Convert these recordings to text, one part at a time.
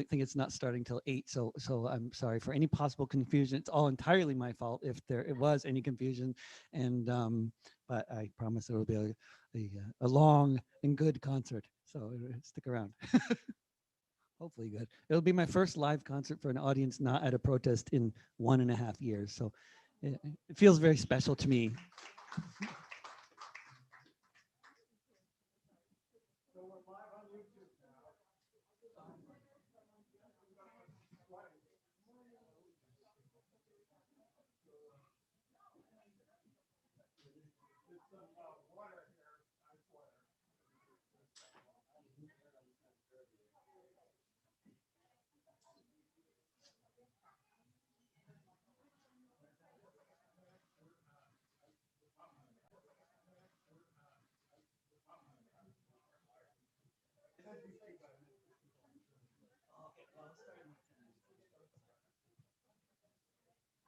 think it's not starting till 8. So I'm sorry for any possible confusion. It's all entirely my fault if there it was any confusion. And but I promise it will be a long and good concert. So stick around. Hopefully good. It'll be my first live concert for an audience not at a protest in 1.5 years. So it feels very special to me.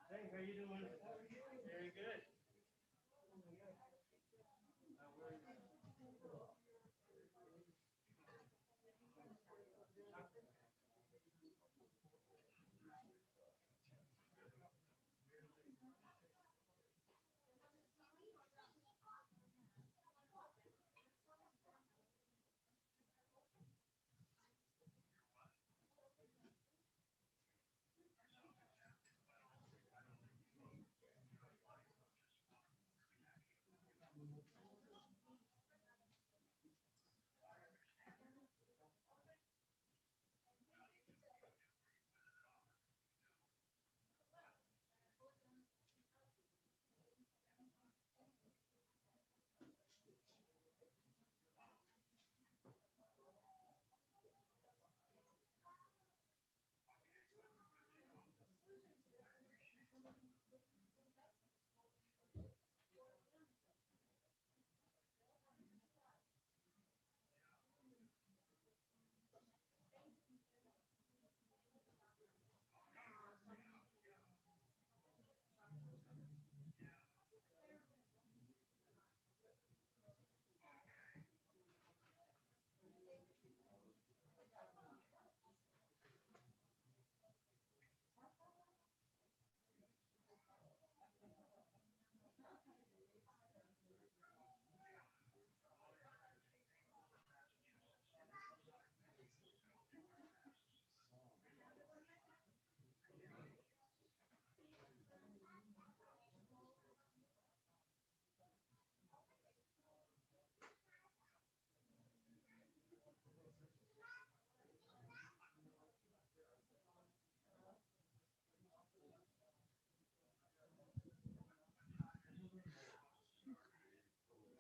Hey, how you doing? Very good.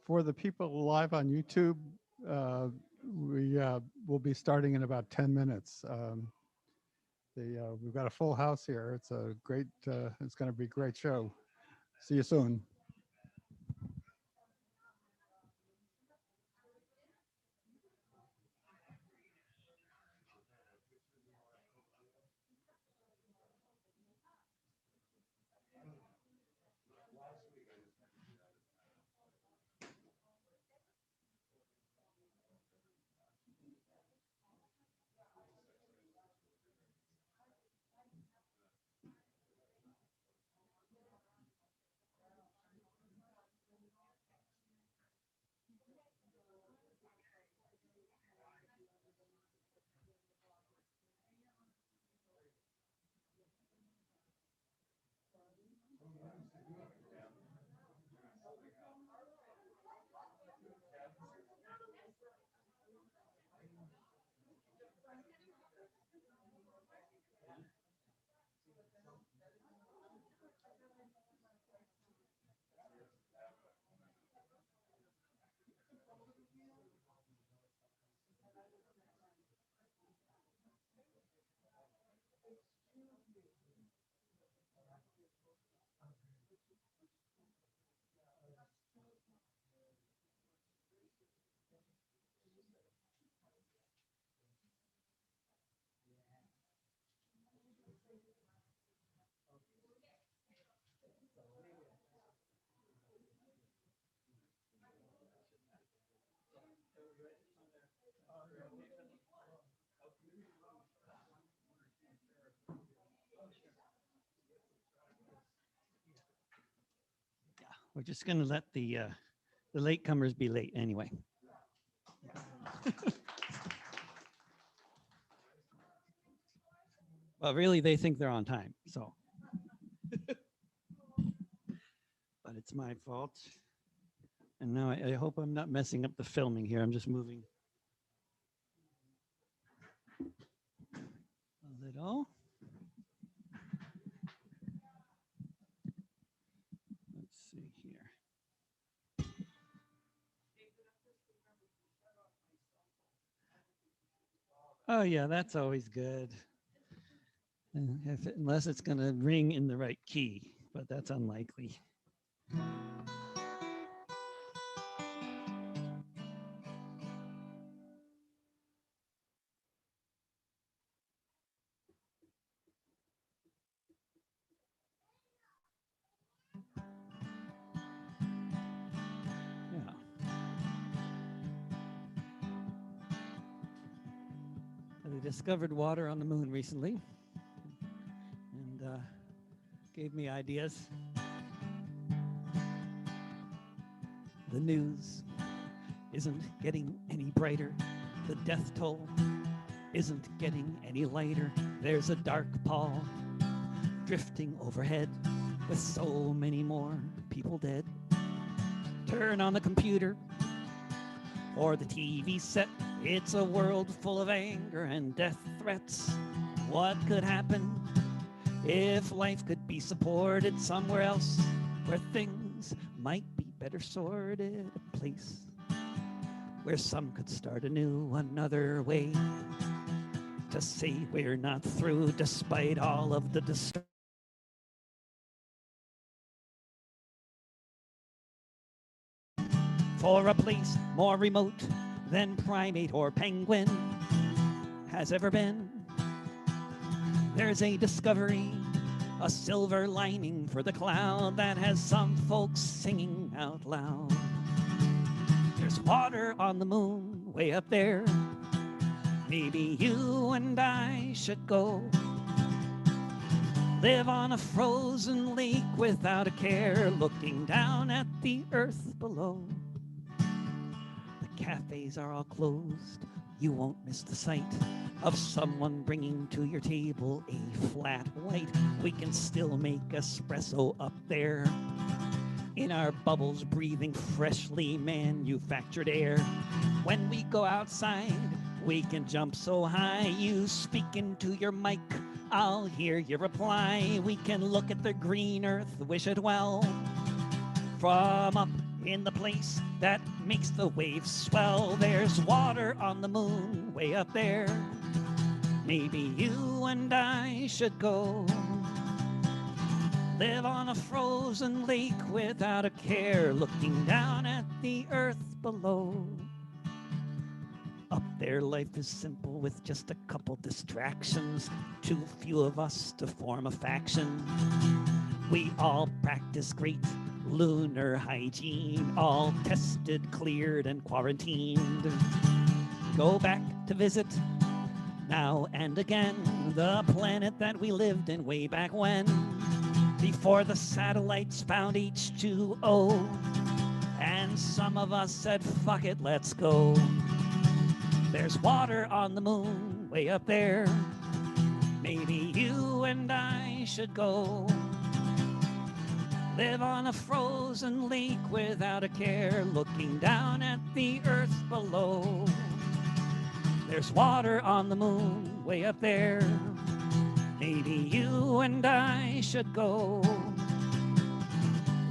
For the people live on YouTube, uh, we will be starting in about 10 minutes. We've got a full house here. It's a great, it's going to be a great show. See you soon. We're just going to let the latecomers be late anyway. Well, really, they think they're on time, so. But it's my fault. And now I hope I'm not messing up the filming here. I'm just moving a little. Let's see here. Oh yeah, that's always good. Unless it's going to ring in the right key, but that's unlikely. Yeah. They discovered water on the moon recently and gave me ideas. The news isn't getting any brighter. The death toll isn't getting any lighter. There's a dark pall drifting overhead with so many more people dead. Turn on the computer or the TV set. It's a world full of anger and death threats. What could happen if life could be supported somewhere else where things might be better sorted? A place where some could start anew, another way to say we're not through despite all of the destruction. For a place more remote than primate or penguin has ever been, there's a discovery, a silver lining for the cloud that has some folks singing out loud. There's water on the moon way up there. Maybe you and I should go live on a frozen lake without a care, looking down at the earth below. The cafes are all closed. You won't miss the sight of someone bringing to your table a flat white. We can still make espresso up there in our bubbles, breathing freshly manufactured air. When we go outside, we can jump so high. You speak into your mic, I'll hear your reply. We can look at the green earth, wish it well, from up in the place that makes the waves swell. There's water on the moon way up there. Maybe you and I should go live on a frozen lake without a care, looking down at the earth below. Up there, life is simple with just a couple distractions. Too few of us to form a faction. We all practice great lunar hygiene, all tested, cleared, and quarantined. Go back to visit now and again the planet that we lived in way back when, before the satellites found H2O. And some of us said, fuck it, let's go. There's water on the moon way up there. Maybe you and I should go live on a frozen lake without a care, looking down at the earth below. There's water on the moon way up there. Maybe you and I should go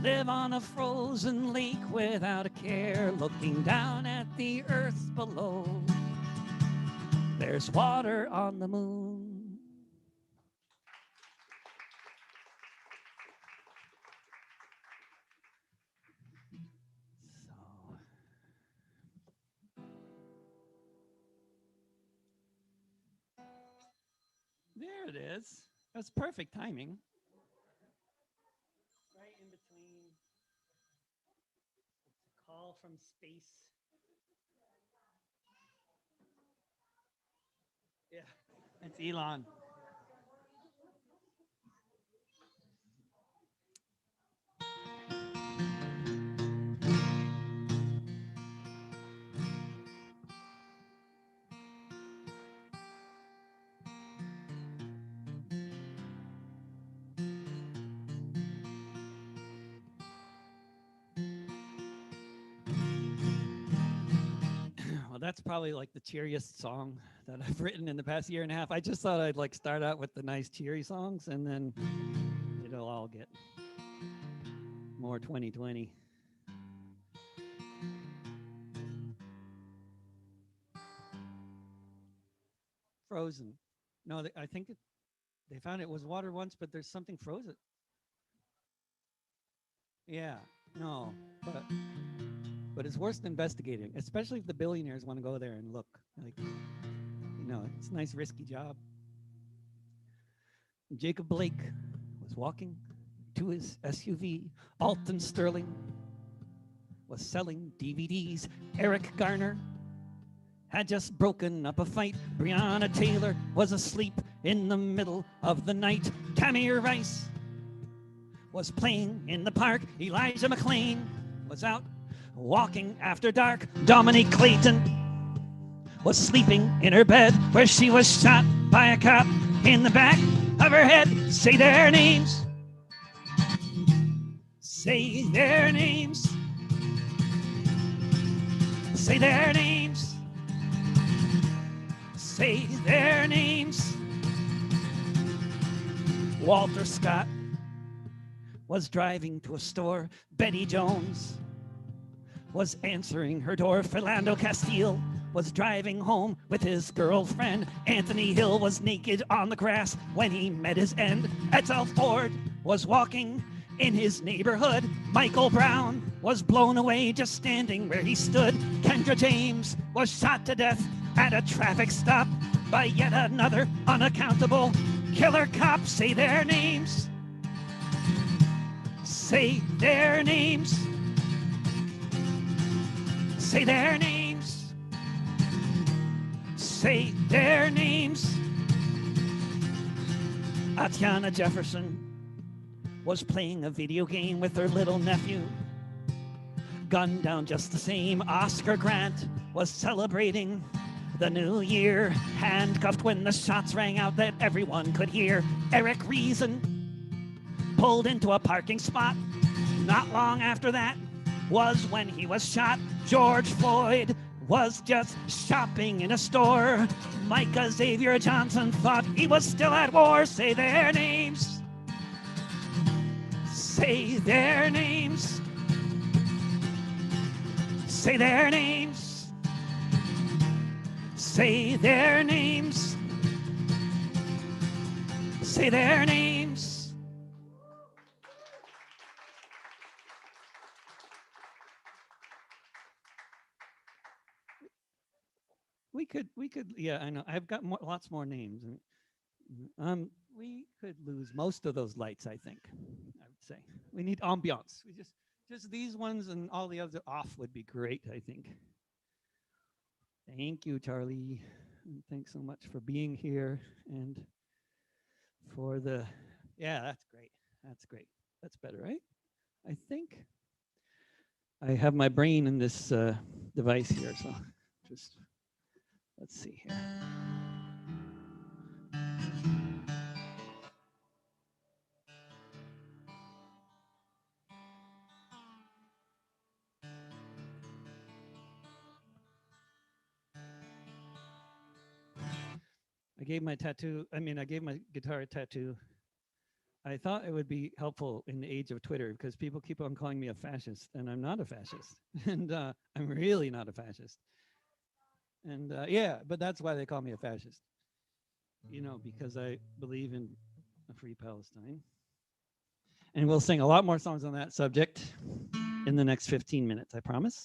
live on a frozen lake without a care, looking down at the earth below. There's water on the moon. So, there it is. That's perfect timing. Right in between. It's a call from space. Yeah, it's Elon. that's probably like the cheeriest song that I've written in the past year and a half. I just thought I'd like start out with the nice cheery songs, and then it'll all get more 2020. Frozen. No, I think they found it was water once, but there's something frozen. Yeah, no, but it's worth investigating, especially if the billionaires want to go there and look. Like, it's a nice risky job. Jacob Blake was walking to his SUV. Alton Sterling was selling DVDs. Eric Garner had just broken up a fight. Breonna Taylor was asleep in the middle of the night. Tamir Rice was playing in the park. Elijah McClain was out walking after dark. Dominique Clayton was sleeping in her bed where she was shot by a cop in the back of her head. Say their names. Say their names. Say their names. Say their names. Walter Scott was driving to a store. Betty Jones was answering her door. Philando Castile was driving home with his girlfriend. Anthony Hill was naked on the grass when he met his end. Edsel Ford was walking in his neighborhood. Michael Brown was blown away just standing where he stood. Kendra James was shot to death at a traffic stop by yet another unaccountable killer cop. Say their names. Say their names. Say their names. Say their names. Atiana Jefferson was playing a video game with her little nephew. Gunned down just the same. Oscar Grant was celebrating the new year, handcuffed when the shots rang out that everyone could hear. Eric Reason pulled into a parking spot. Not long after that was when he was shot. George Floyd was just shopping in a store. Micah Xavier Johnson thought he was still at war. Say their names. Say their names. Say their names. Say their names. Say their names. We could, yeah, I know. I've got lots more names. We could lose most of those lights, I think. I would say we need ambiance. We just these ones and all the others off would be great, I think. Thank you, Charlie. And thanks so much for being here and for the, yeah, that's great. That's great. That's better, right? I think I have my brain in this device here, so just let's see here. I gave my guitar a tattoo. I thought it would be helpful in the age of Twitter because people keep on calling me a fascist, and I'm not a fascist. And I'm really not a fascist. And yeah, but that's why they call me a fascist. Because I believe in a free Palestine. And we'll sing a lot more songs on that subject in the next 15 minutes, I promise.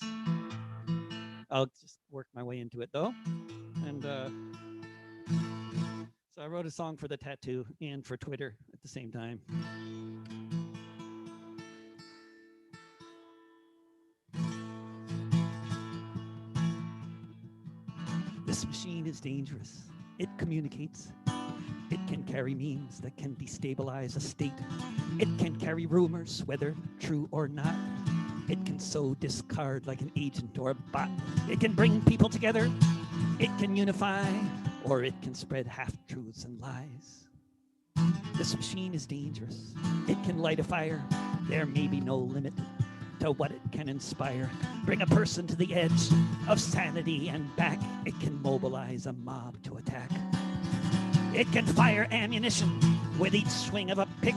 I'll just work my way into it, though. And so I wrote a song for the tattoo and for Twitter at the same time. This machine is dangerous. It communicates. It can carry memes that can destabilize a state. It can carry rumors, whether true or not. It can sow discard like an agent or a bot. It can bring people together. It can unify, or it can spread half-truths and lies. This machine is dangerous. It can light a fire. There may be no limit to what it can inspire. Bring a person to the edge of sanity and back. It can mobilize a mob to attack. It can fire ammunition with each swing of a pick,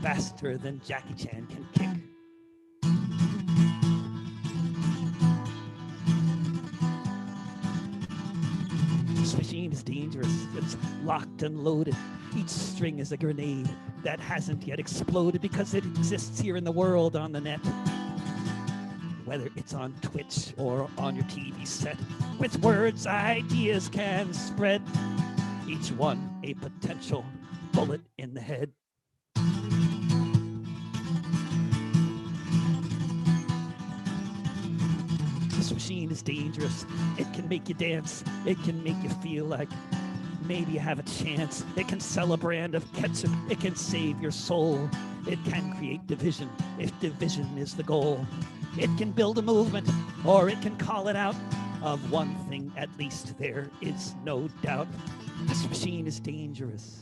faster than Jackie Chan can kick. This machine is dangerous. It's locked and loaded. Each string is a grenade that hasn't yet exploded because it exists here in the world on the net. Whether it's on Twitch or on your TV set, with words, ideas can spread. Each one a potential bullet in the head. This machine is dangerous. It can make you dance. It can make you feel like maybe you have a chance. It can sell a brand of ketchup. It can save your soul. It can create division if division is the goal. It can build a movement, or it can call it out. Of one thing at least there is no doubt. This machine is dangerous.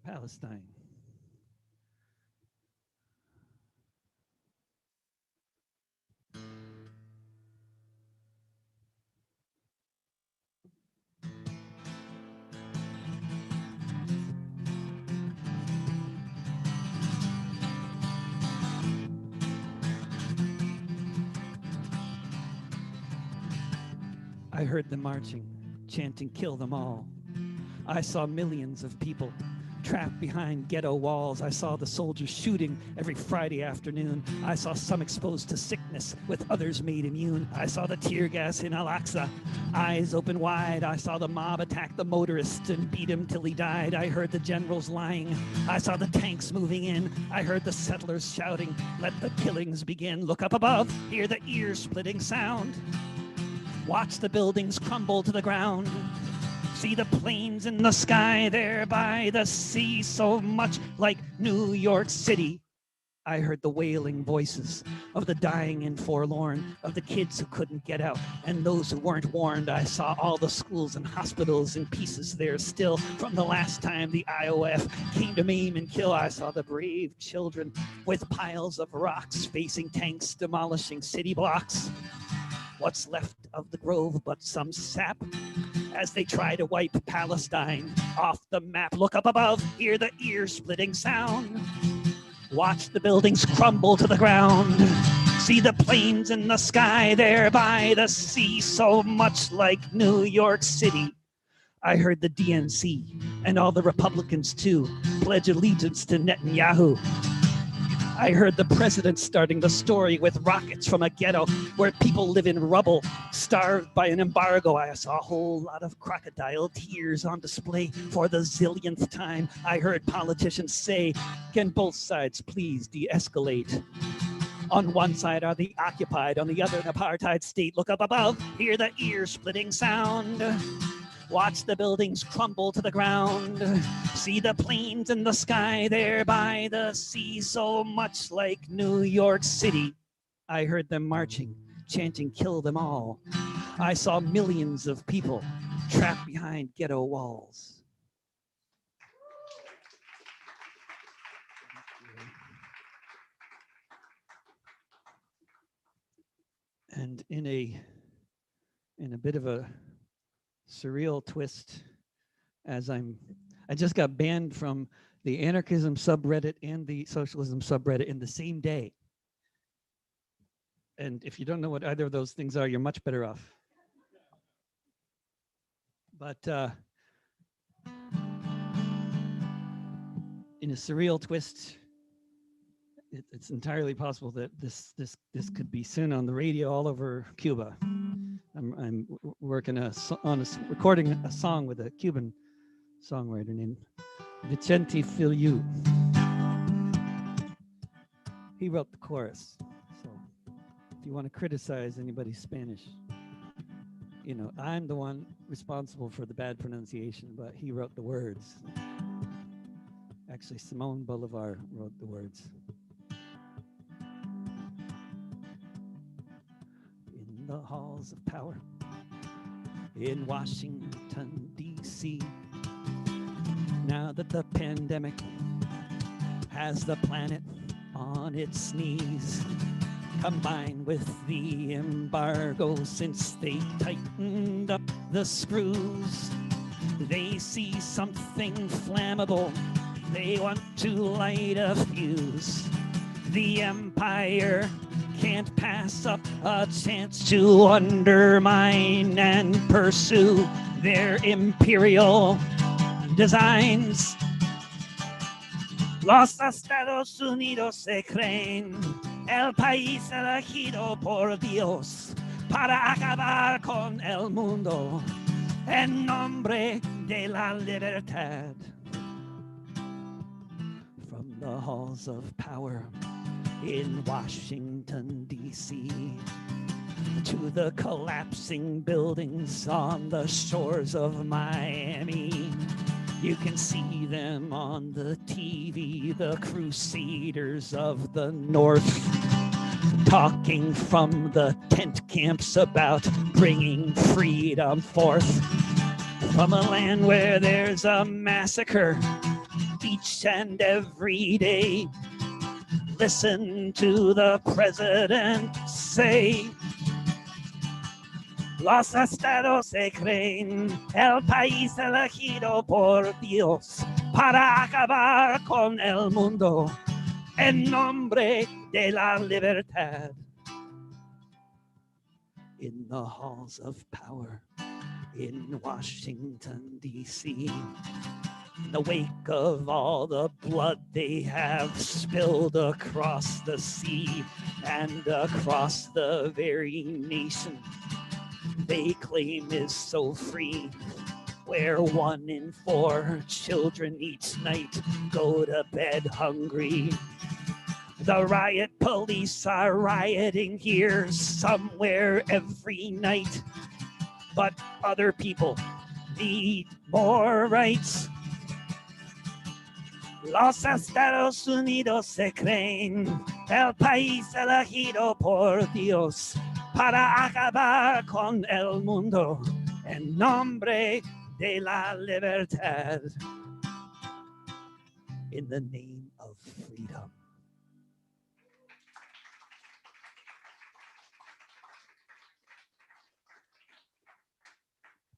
Palestine. I heard them marching, chanting, "Kill them all." I saw millions of people trapped behind ghetto walls. I saw the soldiers shooting every Friday afternoon. I saw some exposed to sickness with others made immune. I saw the tear gas in Al-Aqsa, eyes open wide. I saw the mob attack the motorist and beat him till he died. I heard the generals lying. I saw the tanks moving in. I heard the settlers shouting, "Let the killings begin." Look up above, hear the ear-splitting sound. Watch the buildings crumble to the ground. See the planes in the sky there by the sea, so much like New York City. I heard the wailing voices of the dying and forlorn, of the kids who couldn't get out and those who weren't warned. I saw all the schools and hospitals in pieces there still from the last time the IOF came to maim and kill. I saw the brave children with piles of rocks facing tanks demolishing city blocks. What's left of the grove but some sap as they try to wipe Palestine off the map. Look up above, hear the ear-splitting sound. Watch the buildings crumble to the ground. See the planes in the sky there by the sea, so much like New York City. I heard the DNC and all the Republicans too pledge allegiance to Netanyahu. I heard the president starting the story with rockets from a ghetto where people live in rubble, starved by an embargo. I saw a whole lot of crocodile tears on display for the zillionth time. I heard politicians say, "Can both sides please de-escalate?" On one side are the occupied, on the other an apartheid state. Look up above, hear the ear-splitting sound. Watch the buildings crumble to the ground. See the planes in the sky there by the sea, so much like New York City. I heard them marching, chanting, "Kill them all." I saw millions of people trapped behind ghetto walls. And in a bit of a surreal twist, I just got banned from the anarchism subreddit and the socialism subreddit in the same day. And if you don't know what either of those things are, you're much better off. But in a surreal twist, it's entirely possible that this could be soon on the radio all over Cuba. I'm working recording a song with a Cuban songwriter named Vicente Filiu. He wrote the chorus. So if you want to criticize anybody's Spanish, you know, I'm the one responsible for the bad pronunciation, but he wrote the words. Actually, Simone Bolivar wrote the words. In the halls of power in Washington, D.C., now that the pandemic has the planet on its knees, combined with the embargo since they tightened up the screws, they see something flammable. They want to light a fuse. The empire can't pass up a chance to undermine and pursue their imperial designs. Los Estados Unidos se creen el país elegido por Dios para acabar con el mundo en nombre de la libertad. From the halls of power in Washington, D.C., to the collapsing buildings on the shores of Miami, you can see them on the TV, the crusaders of the North, talking from the tent camps about bringing freedom forth from a land where there's a massacre each and every day. Listen to the president say, Los Estados se creen el país elegido por Dios para acabar con el mundo en nombre de la libertad. In the halls of power in Washington, D.C., in the wake of all the blood they have spilled across the sea and across the very nation they claim is so free, where 1 in 4 children each night go to bed hungry. The riot police are rioting here somewhere every night, but other people need more rights. Los Estados Unidos se creen el país elegido por Dios para acabar con el mundo en nombre de la libertad. In the name of freedom.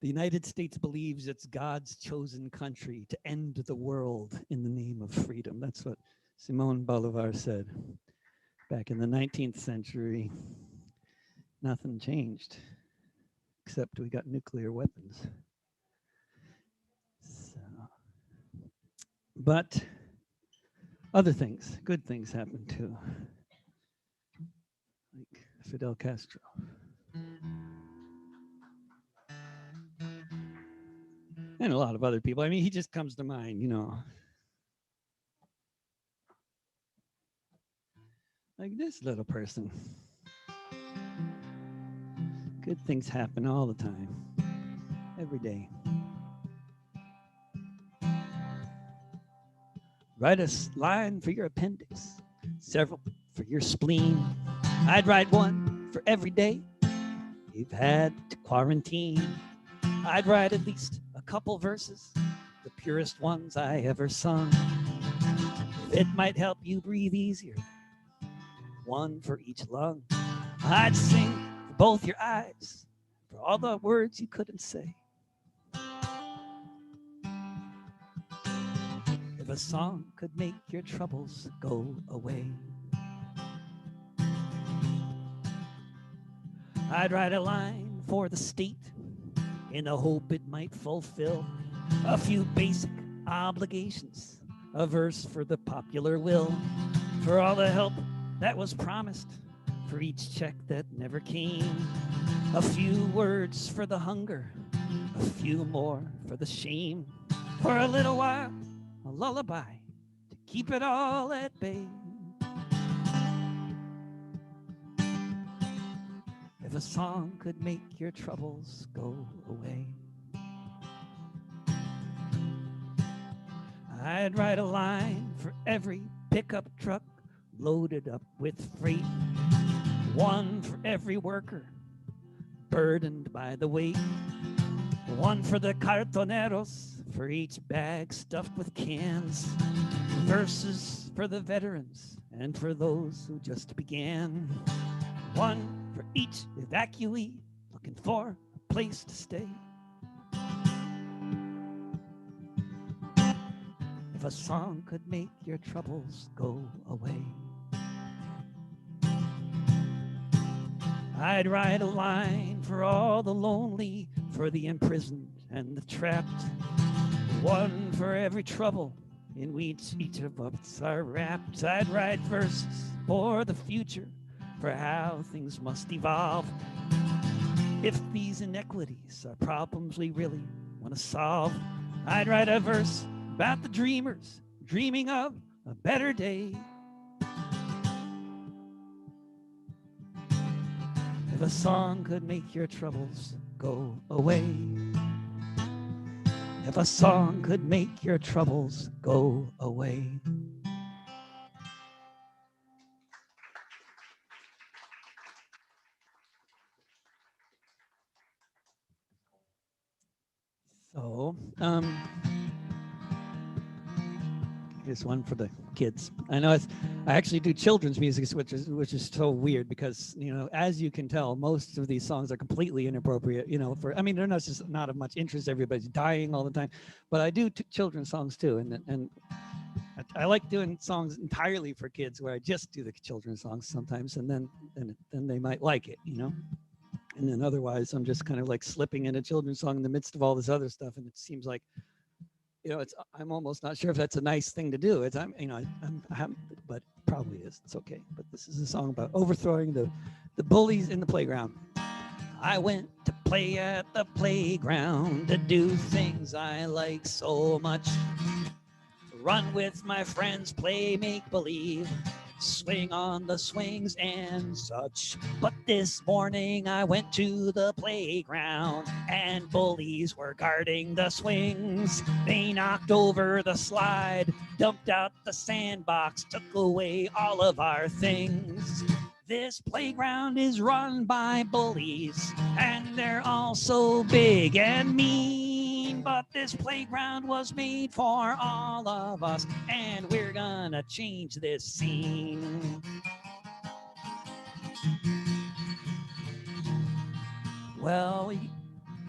The United States believes it's God's chosen country to end the world in the name of freedom. That's what Simone Bolivar said back in the 19th century. Nothing changed, except we got nuclear weapons. So, but other things, good things happened too, like Fidel Castro. And a lot of other people. I mean, he just comes to mind, you know. Like this little person. Good things happen all the time, every day. Write a line for your appendix, several for your spleen. I'd write one for every day you've had to quarantine. I'd write at least a couple verses, the purest ones I ever sung. It might help you breathe easier, one for each lung. I'd sing for both your eyes, for all the words you couldn't say. If a song could make your troubles go away, I'd write a line for the state in the hope it might fulfill a few basic obligations, a verse for the popular will, for all the help that was promised, for each check that never came, a few words for the hunger, a few more for the shame, for a little while, a lullaby to keep it all at bay. If If a song could make your troubles go away, I'd write a line for every pickup truck loaded up with freight, one for every worker burdened by the weight, one for the cartoneros for each bag stuffed with cans, verses for the veterans and for those who just began, one for each evacuee looking for a place to stay. If a song could make your troubles go away, I'd write a line for all the lonely, for the imprisoned and the trapped, one for every trouble in which each of us are wrapped. I'd write verses for the future, for how things must evolve. If these inequities are problems we really want to solve, I'd write a verse about the dreamers dreaming of a better day. If a song could make your troubles go away, if a song could make your troubles go away. So, here's one for the kids. I know I actually do children's music, which is so weird because, you know, as you can tell, most of these songs are completely inappropriate, you know, I mean, they're not just not of much interest. Everybody's dying all the time, but I do children's songs too. And I like doing songs entirely for kids where I just do the children's songs sometimes, and then they might like it, you know? And then otherwise I'm just kind of like slipping in a children's song in the midst of all this other stuff. And it seems like, you know, I'm almost not sure if that's a nice thing to do. But probably is. It's okay. But this is a song about overthrowing the bullies in the playground. I went to play at the playground to do things I like so much. Run with my friends, play make-believe, swing on the swings and such. But this morning I went to the playground and bullies were guarding the swings. They knocked over the slide, dumped out the sandbox, took away all of our things. This playground is run by bullies, and they're all so big and mean. But this playground was made for all of us, and we're gonna change this scene. Well,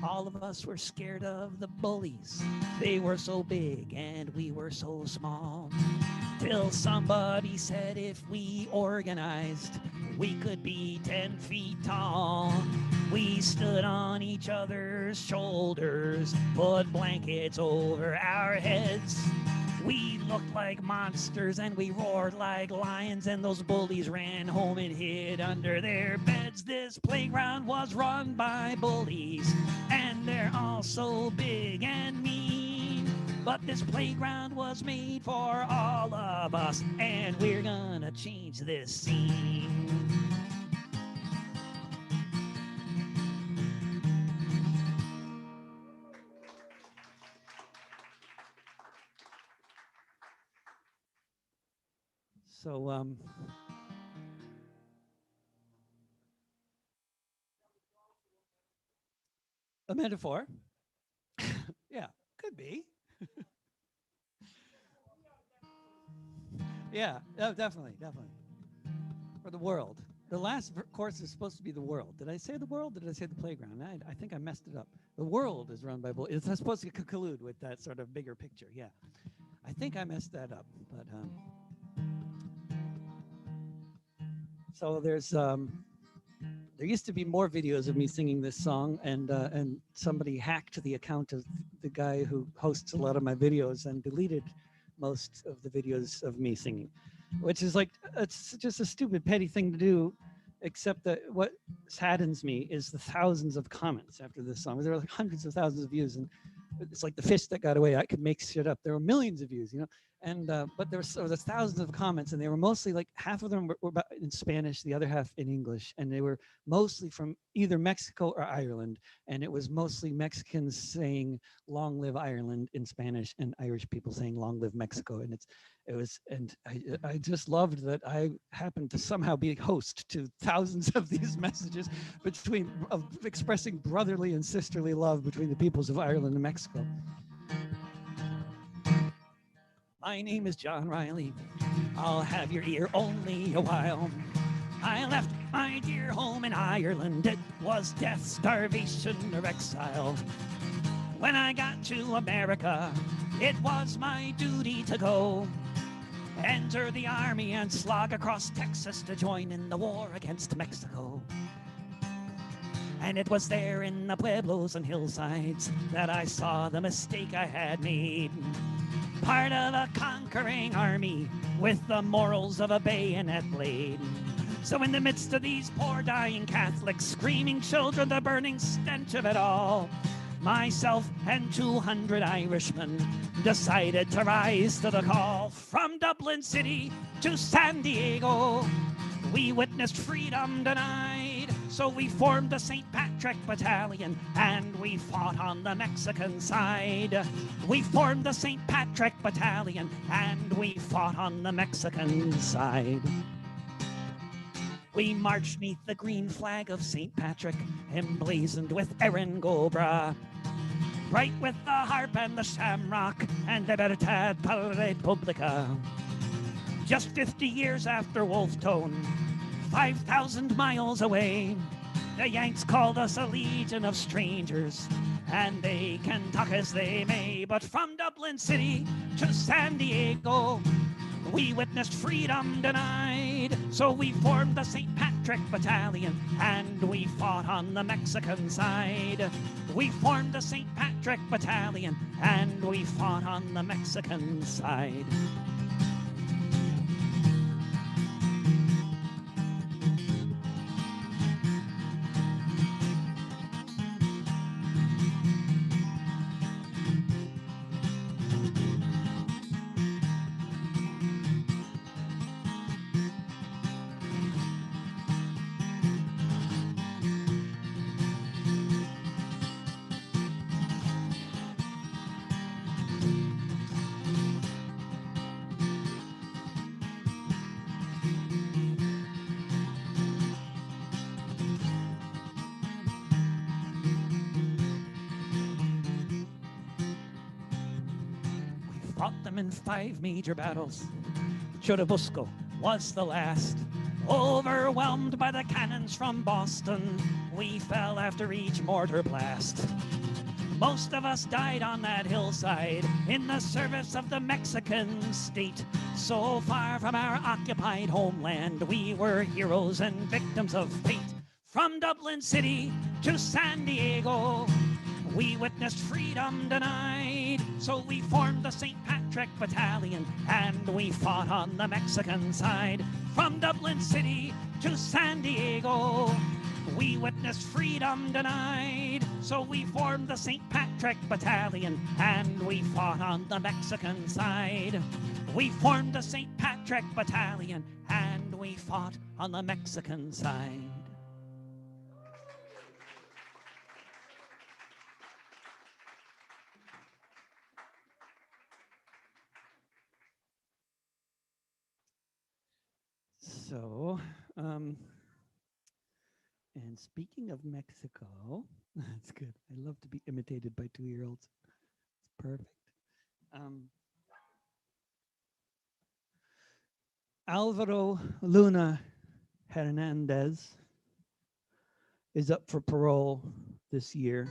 all of us were scared of the bullies. They were so big and we were so small. Till somebody said if we organized, we could be 10 feet tall. We stood on each other's shoulders, put blankets over our heads. We looked like monsters and we roared like lions, and those bullies ran home and hid under their beds. This playground was run by bullies, and they're all so big and mean. But this playground was made for all of us, and we're gonna change this scene. So, a metaphor. Yeah, could be. Yeah, definitely. For the world. The last course is supposed to be the world. Did I say the world? Did I say the playground? I think I messed it up. The world is run by bullies. It's supposed to conclude with that sort of bigger picture. Yeah, I think I messed that up. But so there's there used to be more videos of me singing this song, and somebody hacked the account of the guy who hosts a lot of my videos and deleted most of the videos of me singing, which is like, it's just a stupid petty thing to do, except that what saddens me is the thousands of comments after this song. There were like hundreds of thousands of views, and it's like the fish that got away. I could make shit up. There were millions of views, you know, And but there's thousands of comments, and they were mostly like half of them were about in Spanish, the other half in English, and they were mostly from either Mexico or Ireland, and it was mostly Mexicans saying "Long live Ireland" in Spanish, and Irish people saying "Long live Mexico," and I just loved that I happened to somehow be host to thousands of these messages of expressing brotherly and sisterly love between the peoples of Ireland and Mexico. My name is John Riley. I'll have your ear only a while. I left my dear home in Ireland. It was death, starvation, or exile. When I got to America, it was my duty to go. Enter the army and slog across Texas to join in the war against Mexico. And it was there in the pueblos and hillsides that I saw the mistake I had made. Part of a conquering army with the morals of a bayonet blade. So in the midst of these poor dying Catholics, screaming children, the burning stench of it all, myself and 200 Irishmen decided to rise to the call. From Dublin City to San Diego, we witnessed freedom denied. So we formed the St. Patrick Battalion and we fought on the Mexican side. We formed the St. Patrick Battalion and we fought on the Mexican side. We marched neath the green flag of St. Patrick, emblazoned with Erin go Bragh, bright with the harp and the shamrock and Libertad per Republica. Just 50 years after Wolfe Tone, 5,000 miles away, the Yanks called us a legion of strangers, and they can talk as they may. But from Dublin City to San Diego, we witnessed freedom denied. So we formed the St. Patrick Battalion, and we fought on the Mexican side. We formed the St. Patrick Battalion, and we fought on the Mexican side. Fought them in 5 major battles. Churubusco was the last. Overwhelmed by the cannons from Boston, we fell after each mortar blast. Most of us died on that hillside in the service of the Mexican state. So far from our occupied homeland, we were heroes and victims of fate. From Dublin City to San Diego, we witnessed freedom denied. So we formed the St. Patrick Battalion and we fought on the Mexican side. From Dublin City to San Diego, we witnessed freedom denied. So we formed the St. Patrick Battalion and we fought on the Mexican side. We formed the St. Patrick Battalion and we fought on the Mexican side. So, and speaking of Mexico, that's good. I love to be imitated by 2-year-olds. It's perfect. Alvaro Luna Hernandez is up for parole this year.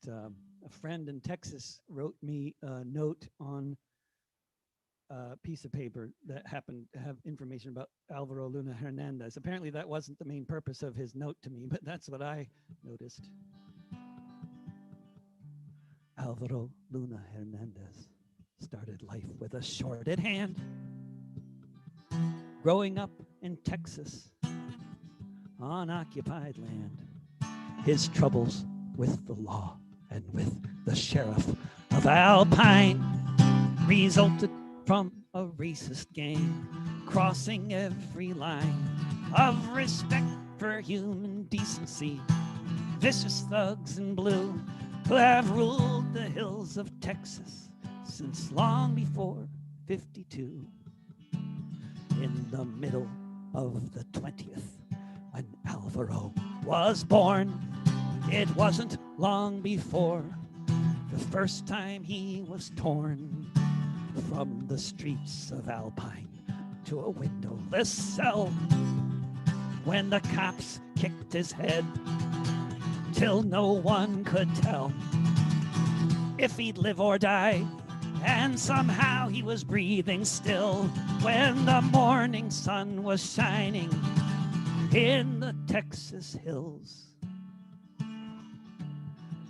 A friend in Texas wrote me a note on a piece of paper that happened to have information about Alvaro Luna Hernandez. Apparently that wasn't the main purpose of his note to me, but that's what I noticed. Alvaro Luna Hernandez started life with a shorted hand. Growing up in Texas on occupied land, his troubles with the law and with the sheriff of Alpine, resulted from a racist gang crossing every line of respect for human decency. Vicious thugs in blue who have ruled the hills of Texas since long before 52. In the middle of the 20th, when Alvaro was born, it wasn't long before the first time he was torn from the streets of Alpine to a windowless cell, when the cops kicked his head till no one could tell if he'd live or die, and somehow he was breathing still when the morning sun was shining in the Texas hills.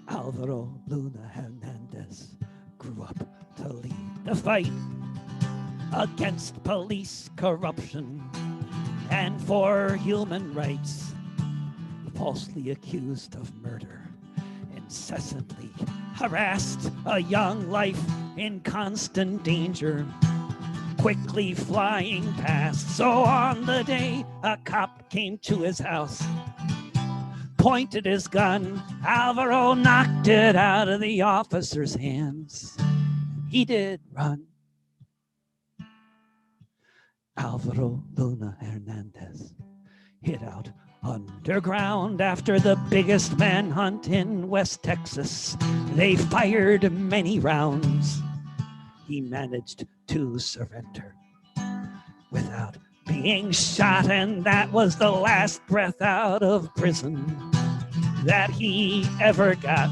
Alvaro Luna Hernandez grew up to lead the fight against police corruption and for human rights. Falsely accused of murder, incessantly harassed, a young life in constant danger, quickly flying past. So on the day a cop came to his house, pointed his gun, Alvaro knocked it out of the officer's hands. He did run. Alvaro Luna Hernandez hid out underground after the biggest manhunt in West Texas. They fired many rounds. He managed to surrender without being shot, and that was the last breath out of prison that he ever got.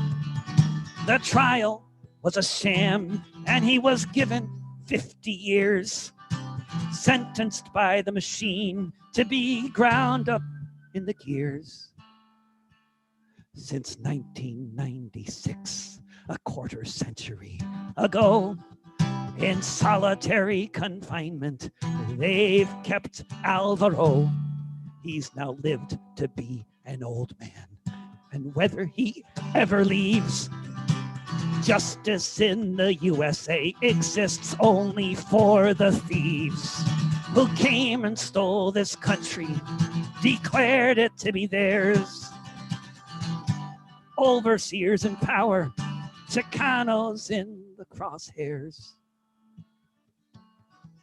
The trial was a sham, and he was given 50 years, sentenced by the machine to be ground up in the gears. Since 1996, a quarter century ago, in solitary confinement, they've kept Alvaro. He's now lived to be an old man, and whether he ever leaves, justice in the USA exists only for the thieves who came and stole this country, declared it to be theirs. Overseers in power, Chicanos in the crosshairs.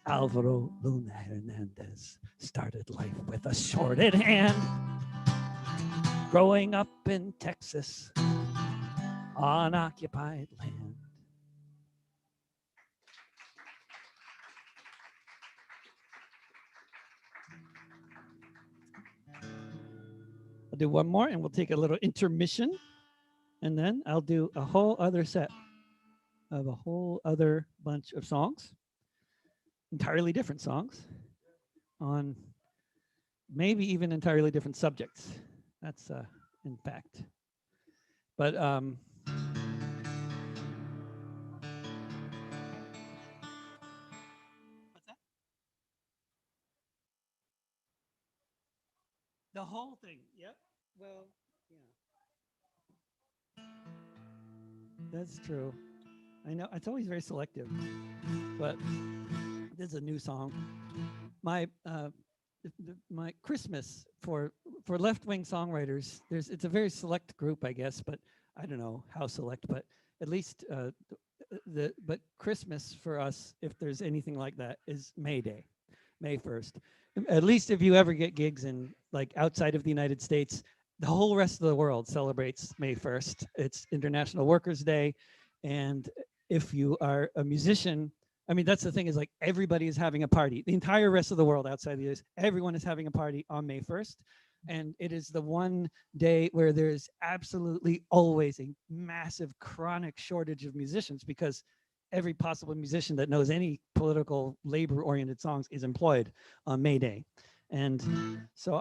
Alvaro Luna Hernandez started life with a shorted hand, growing up in Texas on occupied land. I'll do one more and we'll take a little intermission, and then I'll do a whole other set of a whole other bunch of songs, entirely different songs on maybe even entirely different subjects. That's in fact. But what's that? The whole thing. Yep. Well, yeah. That's true. I know it's always very selective, but this is a new song. My my Christmas for left-wing songwriters, it's a very select group, I guess, but I don't know how select, but at least but Christmas for us, if there's anything like that, is May Day, May 1st. At least if you ever get gigs in like outside of the United States, the whole rest of the world celebrates May 1st. It's International Workers' Day. And if you are a musician, I mean, that's the thing, is like everybody is having a party. The entire rest of the world outside the US, everyone is having a party on May 1st. And it is the one day where there's absolutely always a massive chronic shortage of musicians, because every possible musician that knows any political labor-oriented songs is employed on May Day. And so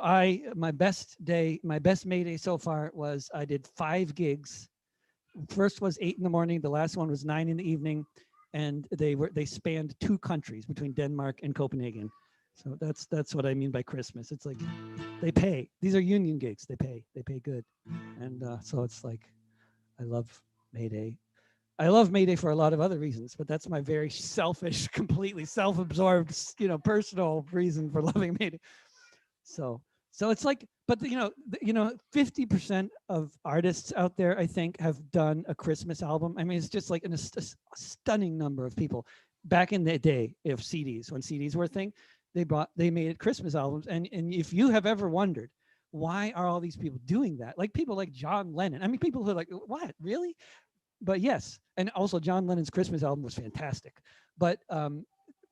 my best May Day so far was I did 5 gigs. First was 8 in the morning. The last one was 9 in the evening. And they spanned 2 countries between Denmark and Copenhagen. So that's what I mean by Christmas. It's like they pay. These are union gigs. They pay good. And so it's like, I love May Day. I love Mayday for a lot of other reasons, but that's my very selfish, completely self-absorbed, personal reason for loving Mayday. So, so it's like, but 50% of artists out there, I think, have done a Christmas album. I mean, it's just like a stunning number of people. Back in the day of CDs, when CDs were a thing, they made Christmas albums. And if you have ever wondered, why are all these people doing that? Like people like John Lennon. I mean, people who are like, what, really? But yes, and also John Lennon's Christmas album was fantastic. But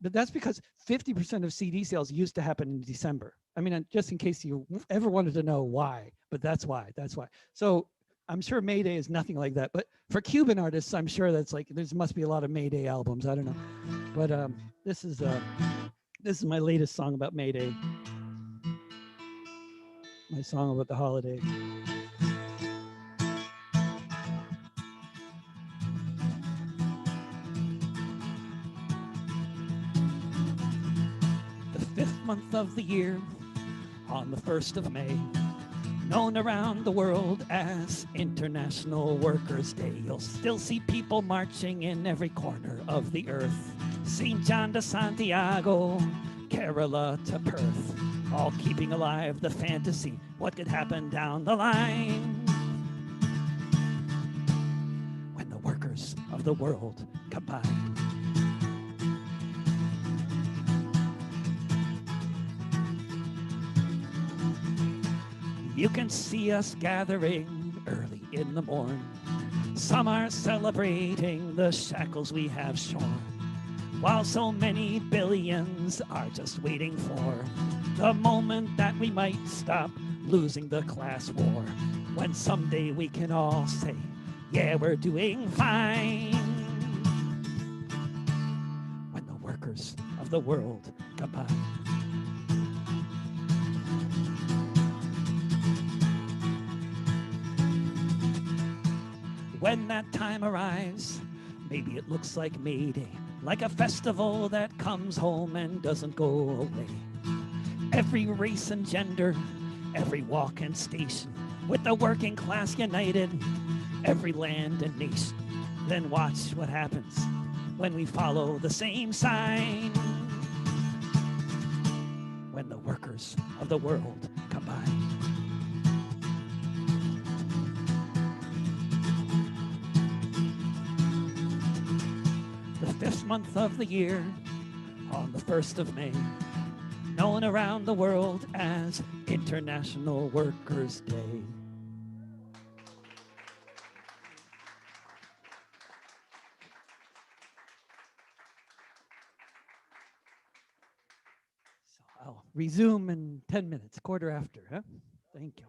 that's because 50% of CD sales used to happen in December. I mean, just in case you ever wanted to know why, but that's why. That's why. So I'm sure Mayday is nothing like that. But for Cuban artists, I'm sure that's like there must be a lot of Mayday albums. I don't know. But this is my latest song about Mayday. My song about the holiday. The 5th month of the year, on the 1st of May, known around the world as International Workers' Day. You'll still see people marching in every corner of the earth. St. John to Santiago, Kerala to Perth, all keeping alive the fantasy, what could happen down the line when the workers of the world combine. You can see us gathering early in the morn. Some are celebrating the shackles we have shorn, while so many billions are just waiting for the moment that we might stop losing the class war, when someday we can all say, yeah, we're doing fine. When the workers of the world combine. When that time arrives, maybe it looks like Mayday, like a festival that comes home and doesn't go away. Every race and gender, every walk and station, with the working class united, every land and nation. Then watch what happens when we follow the same sign. When the workers of the world combine. The 5th month of the year, on the 1st of May, known around the world as International Workers' Day. So I'll resume in 10 minutes, quarter after, huh? Thank you.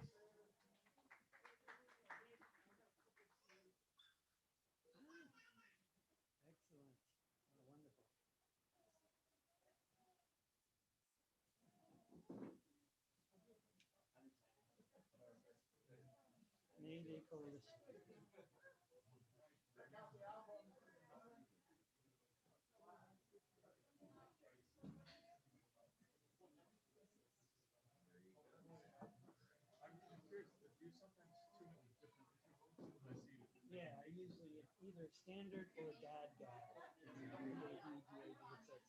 Mayday Coalition. Yeah, I usually either standard or dad gad. It's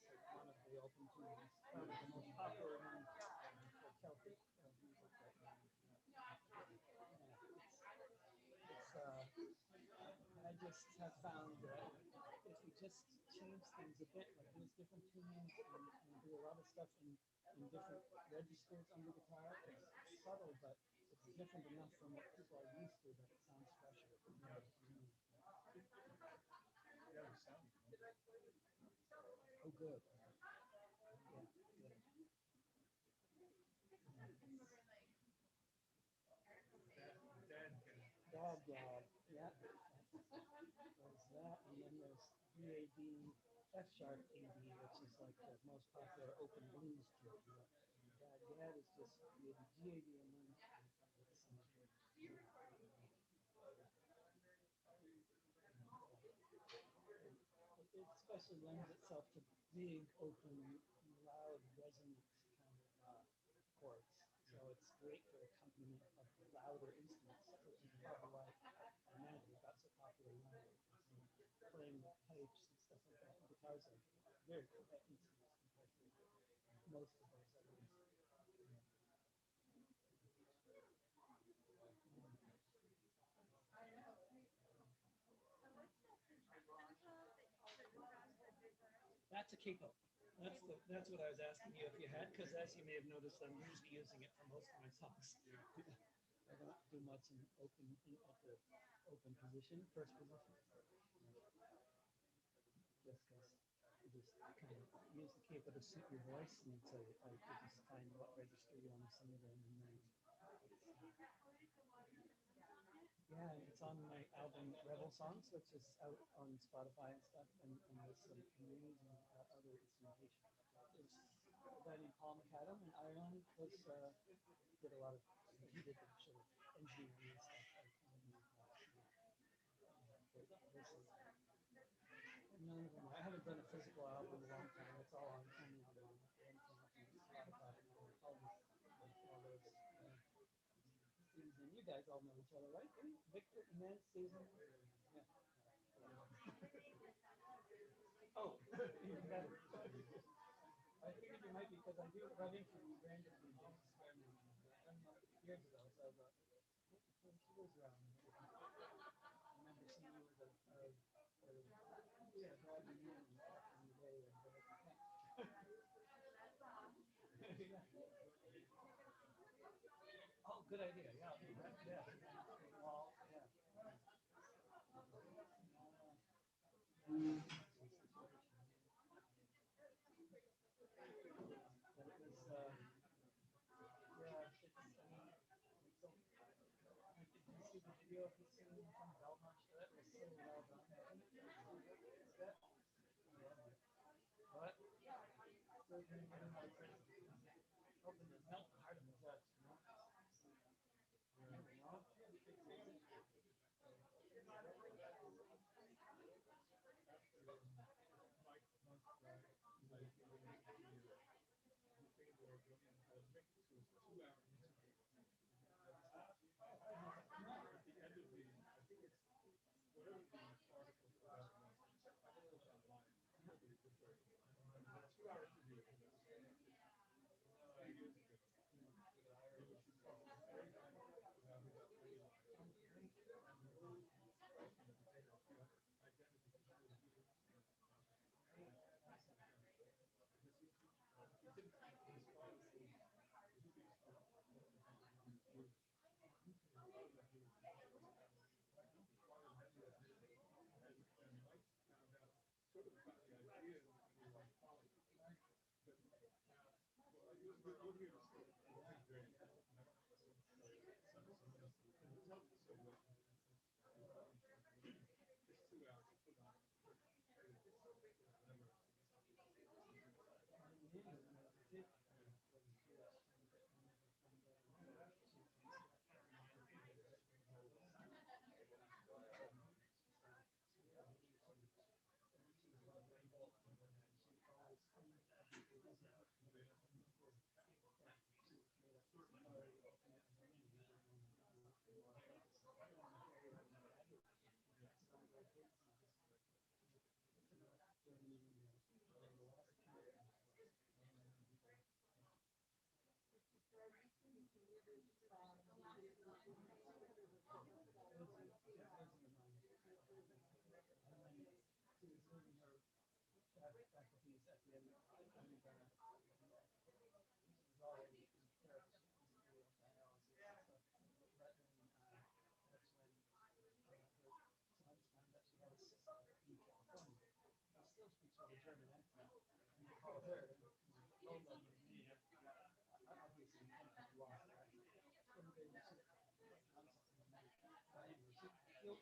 like one of the open tunes, probably the most popular one for Celtic music right now. I just have found that if you just change things a bit, like use different tunings and do a lot of stuff in different registers on the guitar, it's subtle, but it's different enough from what people are used to that it sounds fresher. Oh, good. Dad Gad, yeah. There's that, and then there's DAD, F sharp AD, which is like the most popular open blues key. Dad Gad is just maybe GAD and then some. It especially lends itself to big, open, loud, resonant kind of chords. So it's great for accompaniment of louder instruments, which is probably why I imagine it got so popular now. guitars are very instruments compared to most of those others. That's a capo. That's what I was asking you if you had, because as you may have noticed, I'm usually using it for most of my songs. I don't do much in open at the open position, first position. Just because you just kind of use the capo to suit your voice, and so I just find what register you want to sing it in, and then yeah, it's on my album Rebel Songs, which is out on Spotify and stuff, and there's some amazing other instrumentation. There's a guy named Paul McAdam in Ireland was did a lot of he did the sort of engineering and stuff. I haven't done a physical album in a long time. It's all on the album. Spotify, all those things. And you guys all know each other, right? Victor, Ned, Susan. Yeah. Oh, even better. I figured you might be because I do run into you randomly years ago. So I thought, she was around. I remember seeing you with driving in on the day. Oh, good idea. Yeah, I'll do that. Yeah. Well, yeah. But it was, yeah, it's, I mean, so, did you see the video of the scene from Belmont? That was so well done. That, what? Still doing it in my face. Hoping to melt the heart of the judge, you know? You never know.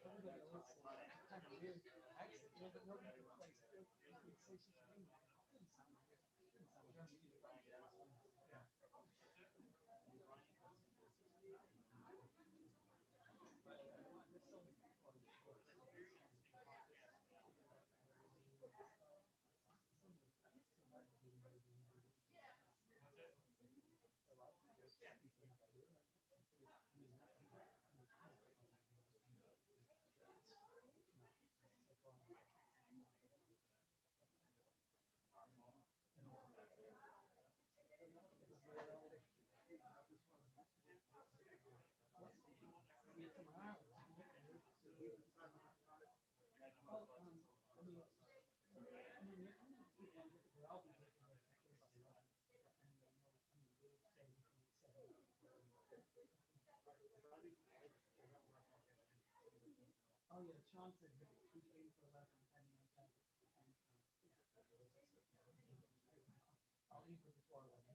Everybody else kind of weird accent, but nobody like say she's German. Didn't sound German either. Yeah. Oh yeah, Sean said he's waiting for 11 and I'll leave her before 11.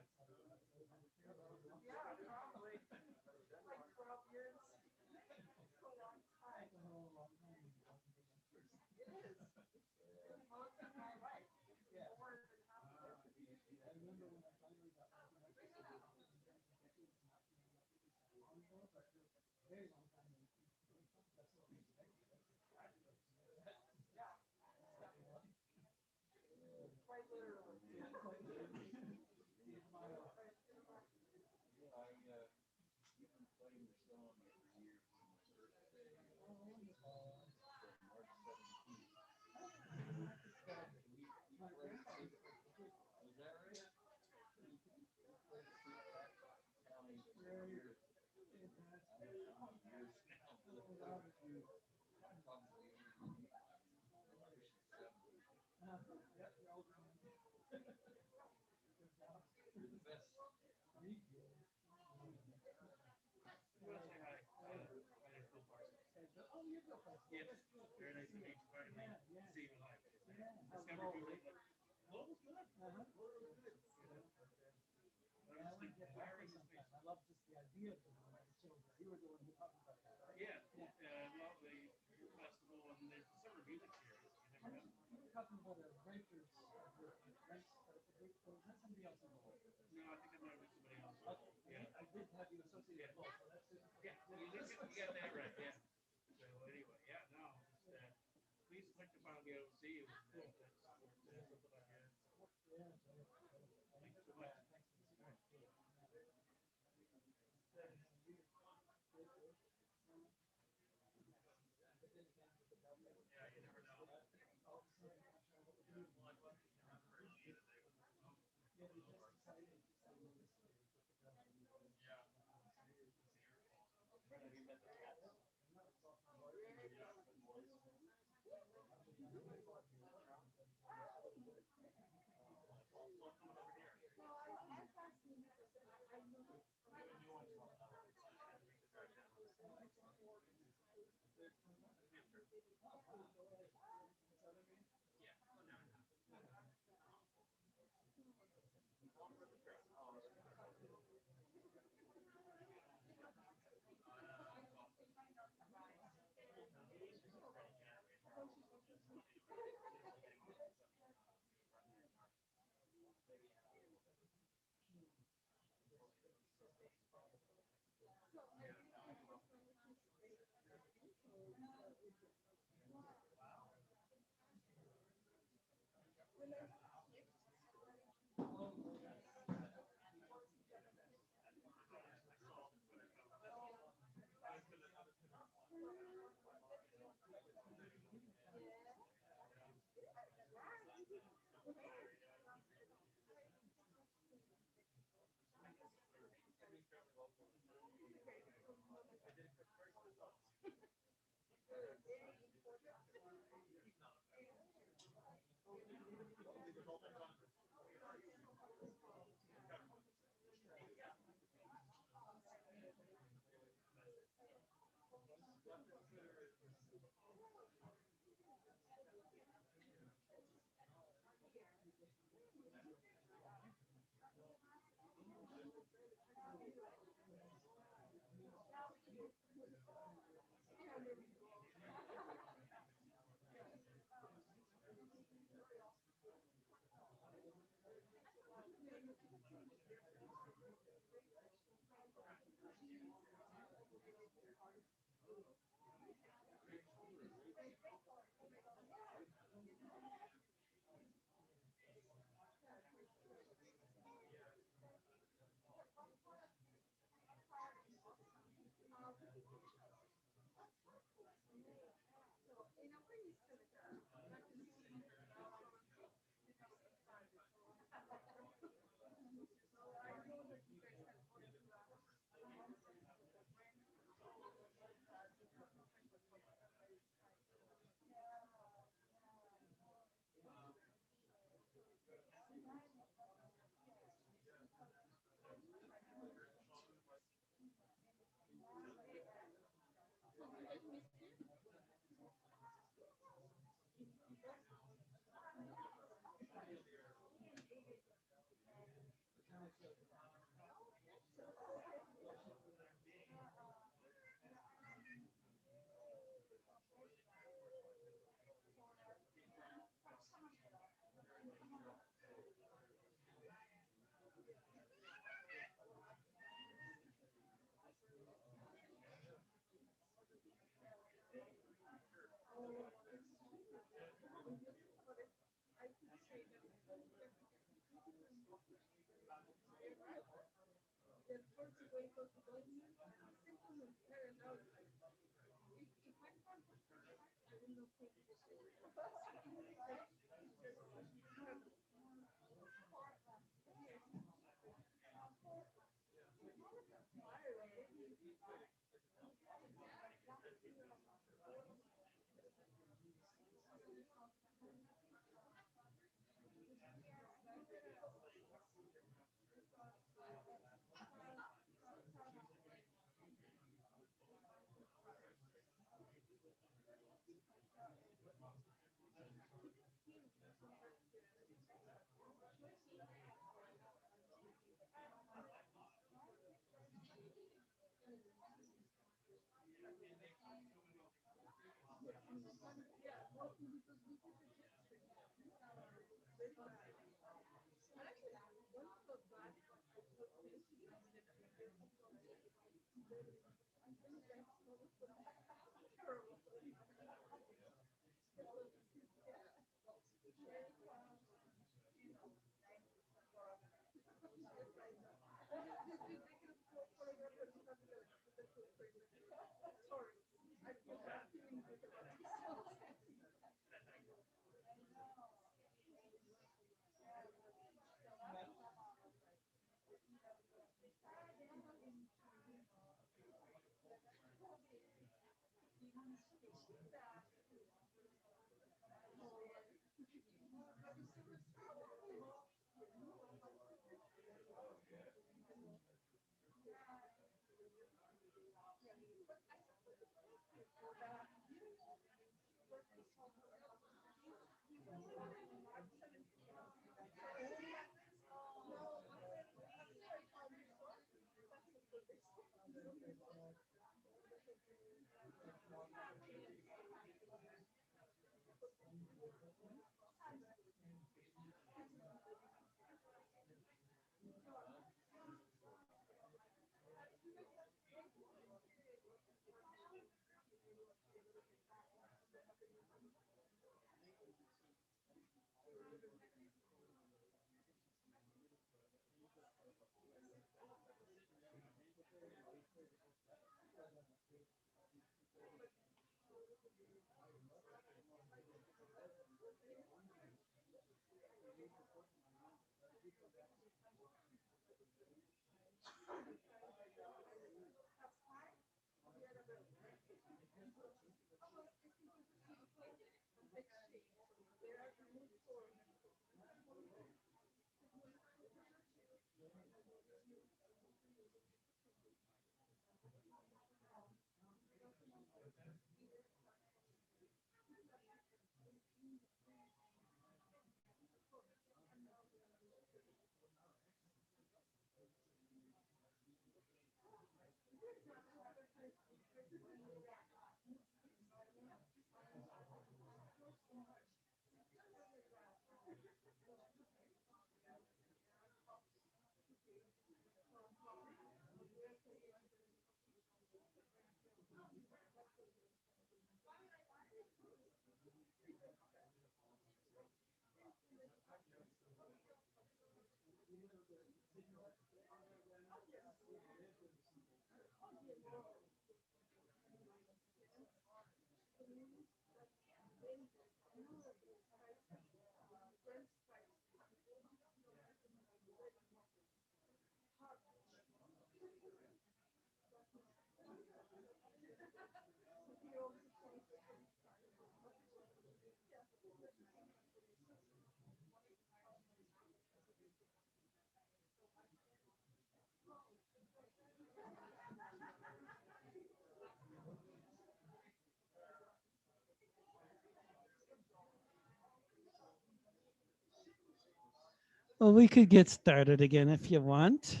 Well, we could get started again if you want.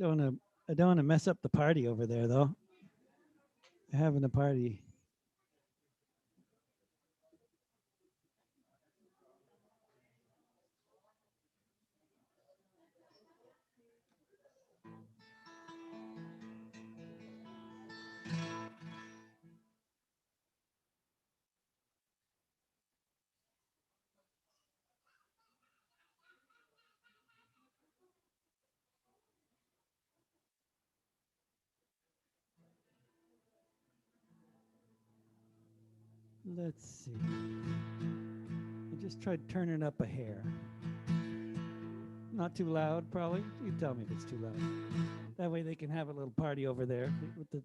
I don't want to mess up the party over there, though. They're having a party. Let's see. I just tried turning up a hair. Not too loud, probably. You tell me if it's too loud. That way they can have a little party over there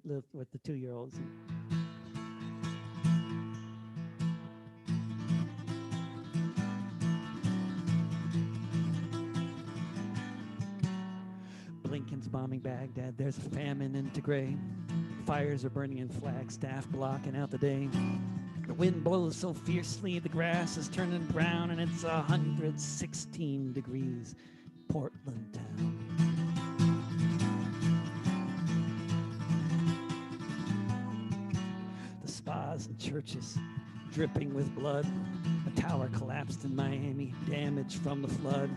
with the 2-year-olds. Blinken's bombing Baghdad. There's a famine in Tigray. Fires are burning in Flagstaff, blocking out the day. The wind blows so fiercely, the grass is turning brown, and it's 116 degrees, Portland town. The spas and churches dripping with blood. A tower collapsed in Miami, damage from the flood.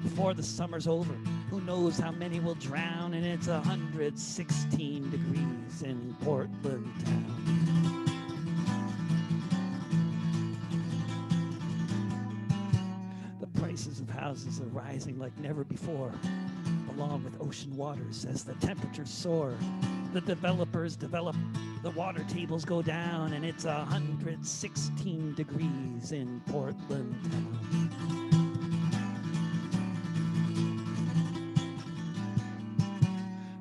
Before the summer's over, who knows how many will drown, and it's 116 degrees in Portland town. The prices of houses are rising like never before, along with ocean waters as the temperatures soar. The developers develop, the water tables go down, and it's 116 degrees in Portland town.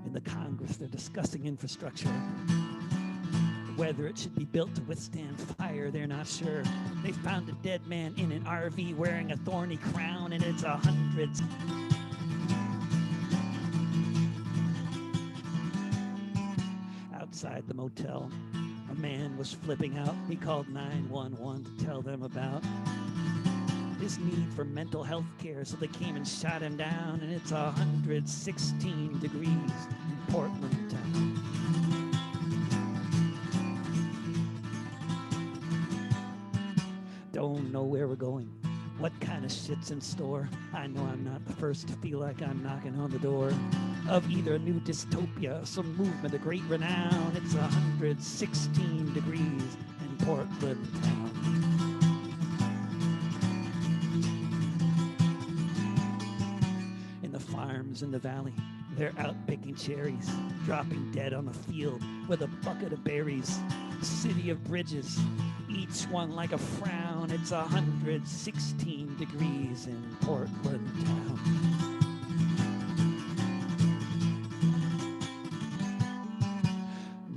In the Congress, they're discussing infrastructure. Whether it should be built to withstand fire, they're not sure. They found a dead man in an RV wearing a thorny crown, and it's 100. Outside the motel, a man was flipping out. He called 911 to tell them about his need for mental health care, so they came and shot him down, and it's 116 degrees in Portland town. Don't know where we're going, what kind of shit's in store. I know I'm not the first to feel like I'm knocking on the door of either a new dystopia, some movement of great renown. It's 116 degrees in Portland town. In the farms in the valley, they're out picking cherries, dropping dead on the field with a bucket of berries. City of bridges, each one like a frown. It's 116 degrees in Portland town.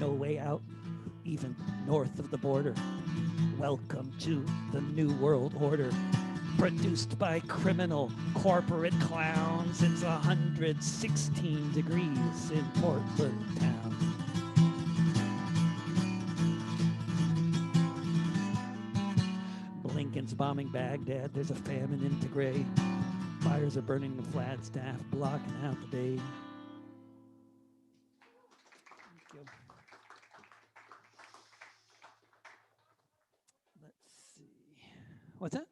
No way out, even north of the border. Welcome to the New World Order. Produced by criminal corporate clowns. It's 116 degrees in Portland town. Blinken's bombing Baghdad. There's a famine in Tigray. Fires are burning the Flagstaff, blocking out the day. Thank you. Let's see. What's that?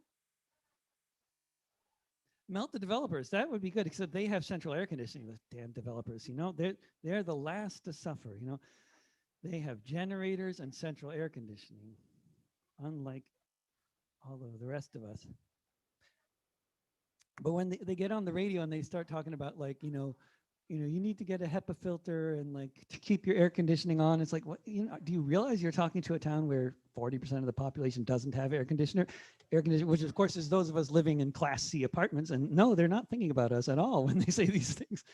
Melt the developers. That would be good, except they have central air conditioning. Those damn developers, you know, they're the last to suffer. You know, they have generators and central air conditioning, unlike all of the rest of us. But when they get on the radio and they start talking about, like, you need to get a HEPA filter and, like, to keep your air conditioning on. It's like, what, do you realize you're talking to a town where 40% of the population doesn't have air conditioner, which of course is those of us living in Class C apartments. And no, they're not thinking about us at all when they say these things.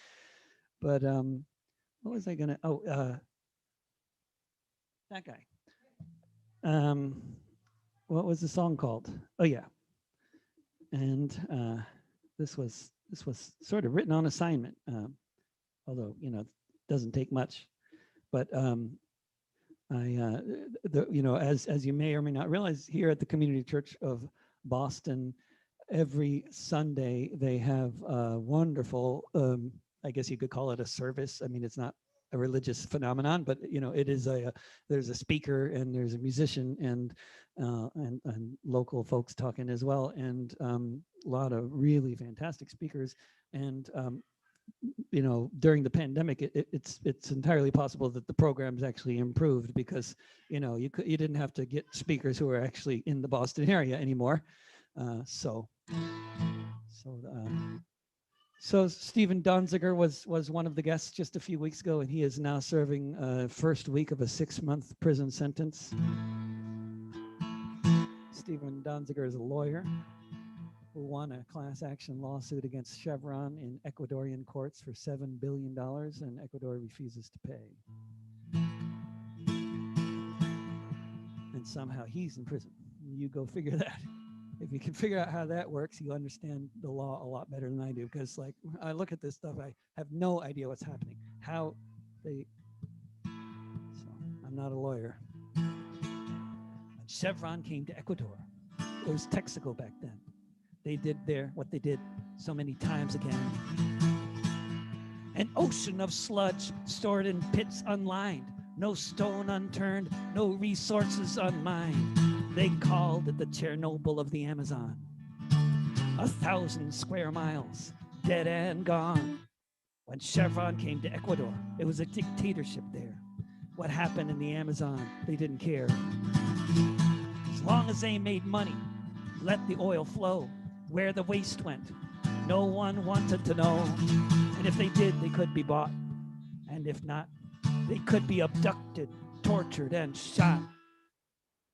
But what was I gonna? That guy. What was the song called? Oh yeah. And this was sort of written on assignment. Although, it doesn't take much, but as you may or may not realize, here at the Community Church of Boston, every Sunday they have a wonderful, I guess you could call it a service. I mean, it's not a religious phenomenon, but you know, it is there's a speaker and there's a musician and local folks talking as well, and a lot of really fantastic speakers. And you know, during the pandemic, it's entirely possible that the program's actually improved because you know you didn't have to get speakers who are actually in the Boston area anymore. So Stephen Donziger was one of the guests just a few weeks ago, and he is now serving first week of a 6-month prison sentence. Stephen Donziger is a lawyer who won a class action lawsuit against Chevron in Ecuadorian courts for $7 billion, and Ecuador refuses to pay. And somehow he's in prison. You go figure that. If you can figure out how that works, you understand the law a lot better than I do. Because like I look at this stuff, I have no idea what's happening. So I'm not a lawyer. When Chevron came to Ecuador, it was Texaco back then. They did what they did so many times again. An ocean of sludge stored in pits unlined, no stone unturned, no resources unmined. They called it the Chernobyl of the Amazon. 1,000 square miles, dead and gone. When Chevron came to Ecuador, it was a dictatorship there. What happened in the Amazon, they didn't care. As long as they made money, let the oil flow. Where the waste went, no one wanted to know. And if they did, they could be bought. And if not, they could be abducted, tortured, and shot.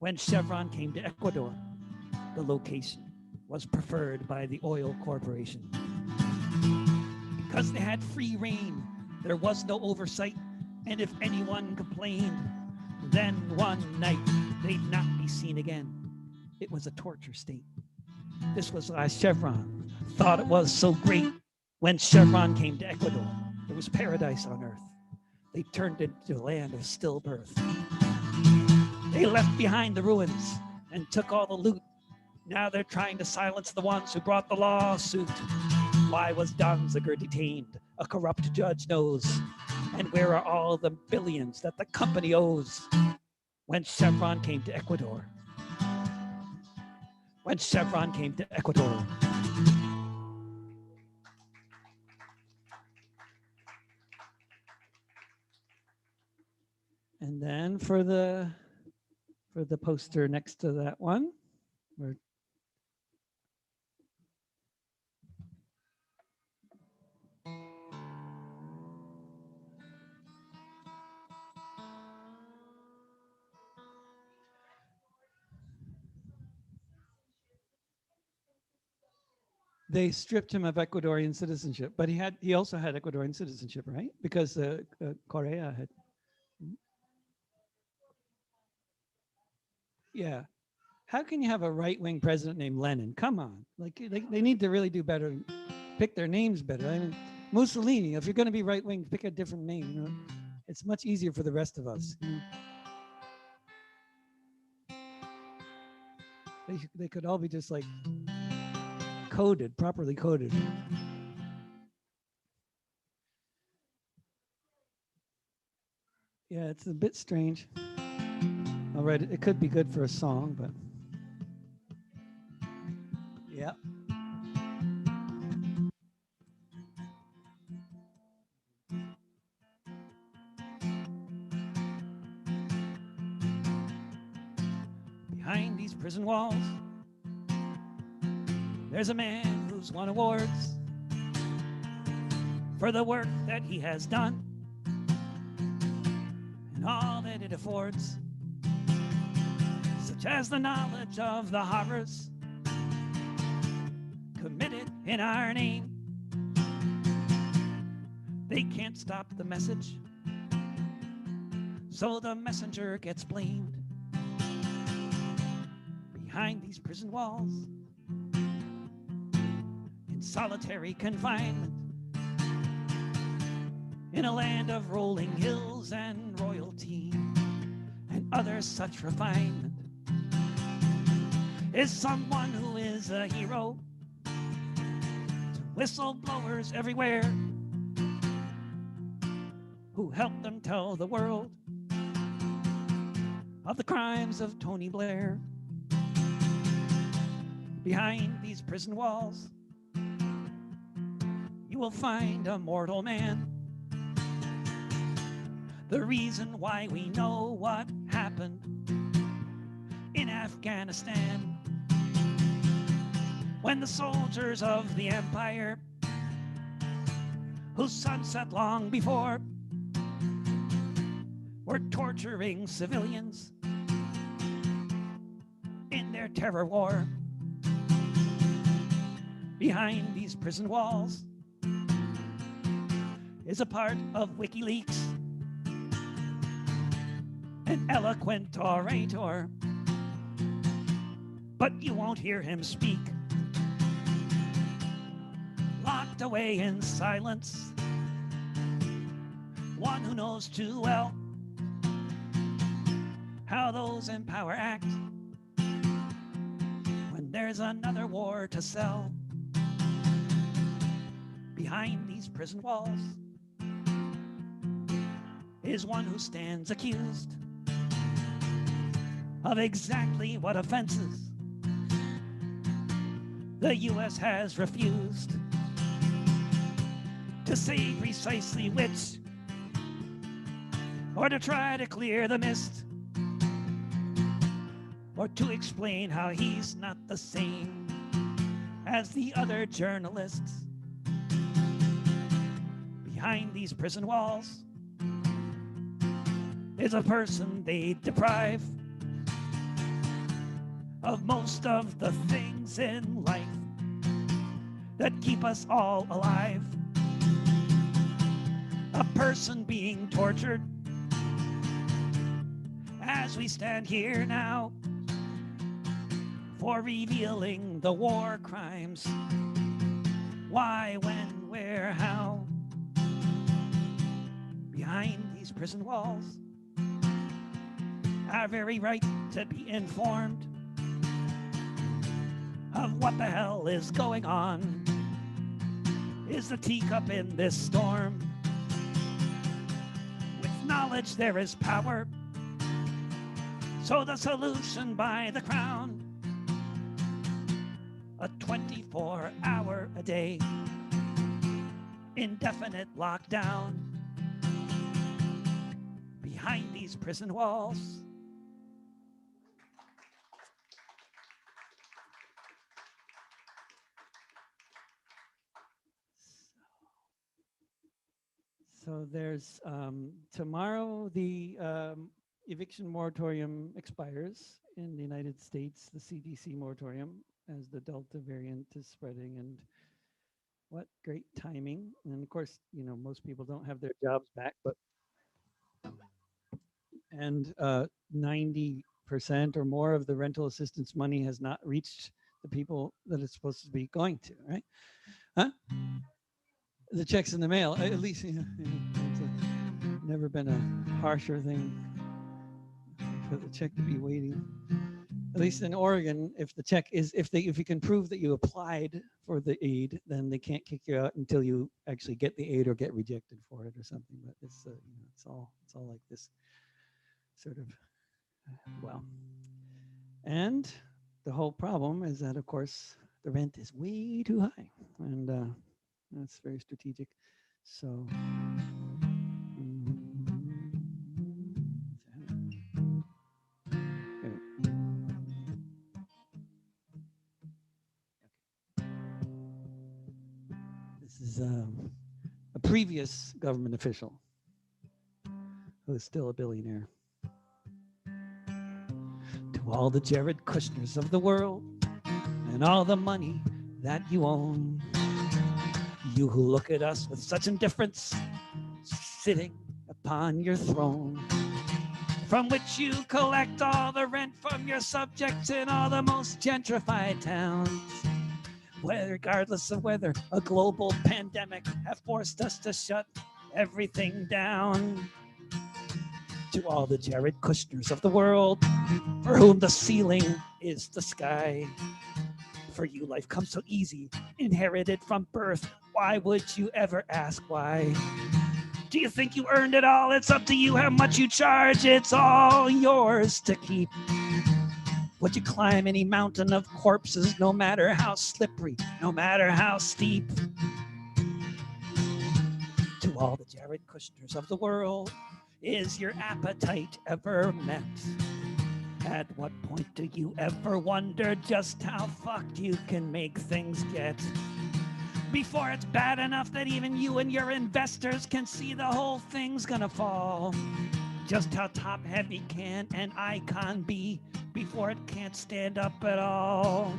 When Chevron came to Ecuador, the location was preferred by the oil corporation. Because they had free reign, there was no oversight, and if anyone complained, then one night they'd not be seen again. It was a torture state. This was why Chevron thought it was so great. When Chevron came to Ecuador, it was paradise on earth. They turned it into a land of stillbirth. They left behind the ruins and took all the loot. Now they're trying to silence the ones who brought the lawsuit. Why was Donziger detained? A corrupt judge knows. And where are all the billions that the company owes? When Chevron came to Ecuador. When Chevron came to Ecuador. And then for the poster next to that one, they stripped him of Ecuadorian citizenship, but he also had Ecuadorian citizenship, right? Because Correa had. Yeah. How can you have a right-wing president named Lenin? Come on. Like they need to really do better, pick their names better. I mean, Mussolini, if you're going to be right-wing, pick a different name. You know? It's much easier for the rest of us. You know? They could all be just like coded, properly coded. Yeah, it's a bit strange. All right, it could be good for a song, but yeah. Behind these prison walls, there's a man who's won awards for the work that he has done and all that it affords, such as the knowledge of the horrors committed in our name. They can't stop the message, so the messenger gets blamed. Behind these prison walls, in solitary confinement, in a land of rolling hills and royalty and other such refinement, is someone who is a hero whistleblowers everywhere who helped them tell the world of the crimes of Tony Blair. Behind these prison walls, you will find a mortal man. The reason why we know what happened in Afghanistan when the soldiers of the empire, whose sun set long before, were torturing civilians in their terror war. Behind these prison walls is a part of WikiLeaks, an eloquent orator, but you won't hear him speak. Locked away in silence, one who knows too well how those in power act when there's another war to sell. Behind these prison walls is one who stands accused of exactly what offenses the U.S. has refused to say precisely which, or to try to clear the mist, or to explain how he's not the same as the other journalists. Behind these prison walls is a person they deprive of most of the things in life that keep us all alive. A person being tortured as we stand here now for revealing the war crimes. Why, when, where, how? Behind these prison walls, our very right to be informed of what the hell is going on is the teacup in this storm. With knowledge there is power, so the solution by the crown, a 24-hour-a-day indefinite lockdown. Behind these prison walls so there's tomorrow the eviction moratorium expires in the United States, the CDC moratorium, as the Delta variant is spreading. And what great timing. And of course, you know, most people don't have their jobs back, but and 90% or more of the rental assistance money has not reached the people that it's supposed to be going to, right? Huh? The checks in the mail, at least, you know, it's never been a harsher thing for the check to be waiting. At least in Oregon, if the check is, if you can prove that you applied for the aid, then they can't kick you out until you actually get the aid or get rejected for it or something. But it's you know, it's all like this sort of, well, and the whole problem is that, of course, the rent is way too high, and that's very strategic. So this is a previous government official who is still a billionaire. To all the Jared Kushners of the world and all the money that you own, you who look at us with such indifference, sitting upon your throne, from which you collect all the rent from your subjects in all the most gentrified towns, regardless of whether a global pandemic have forced us to shut everything down. To all the Jared Kushners of the world, for whom the ceiling is the sky, for you, life comes so easy, inherited from birth. Why would you ever ask why? Do you think you earned it all? It's up to you how much you charge. It's all yours to keep. Would you climb any mountain of corpses, no matter how slippery, no matter how steep? To all the Jared Kushners of the world, is your appetite ever met? At what point do you ever wonder just how fucked you can make things get? Before it's bad enough that even you and your investors can see the whole thing's gonna fall. Just how top heavy can an icon be before it can't stand up at all?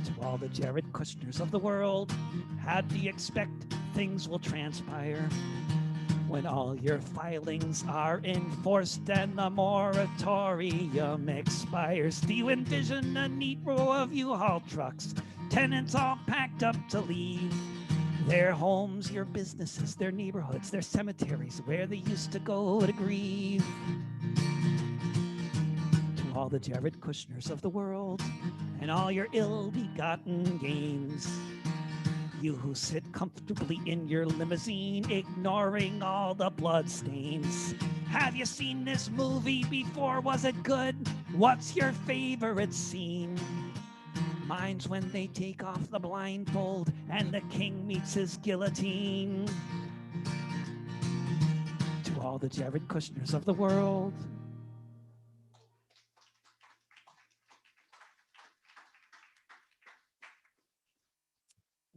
To all the Jared Kushners of the world, how do you expect things will transpire when all your filings are enforced and the moratorium expires? Do you envision a neat row of U-Haul trucks, tenants all packed up to leave their homes, your businesses, their neighborhoods, their cemeteries, where they used to go to grieve? To all the Jared Kushners of the world and all your ill-begotten gains, you who sit comfortably in your limousine, ignoring all the blood stains. Have you seen this movie before? Was it good? What's your favorite scene? Mine's when they take off the blindfold and the king meets his guillotine. To all the Jared Kushners of the world.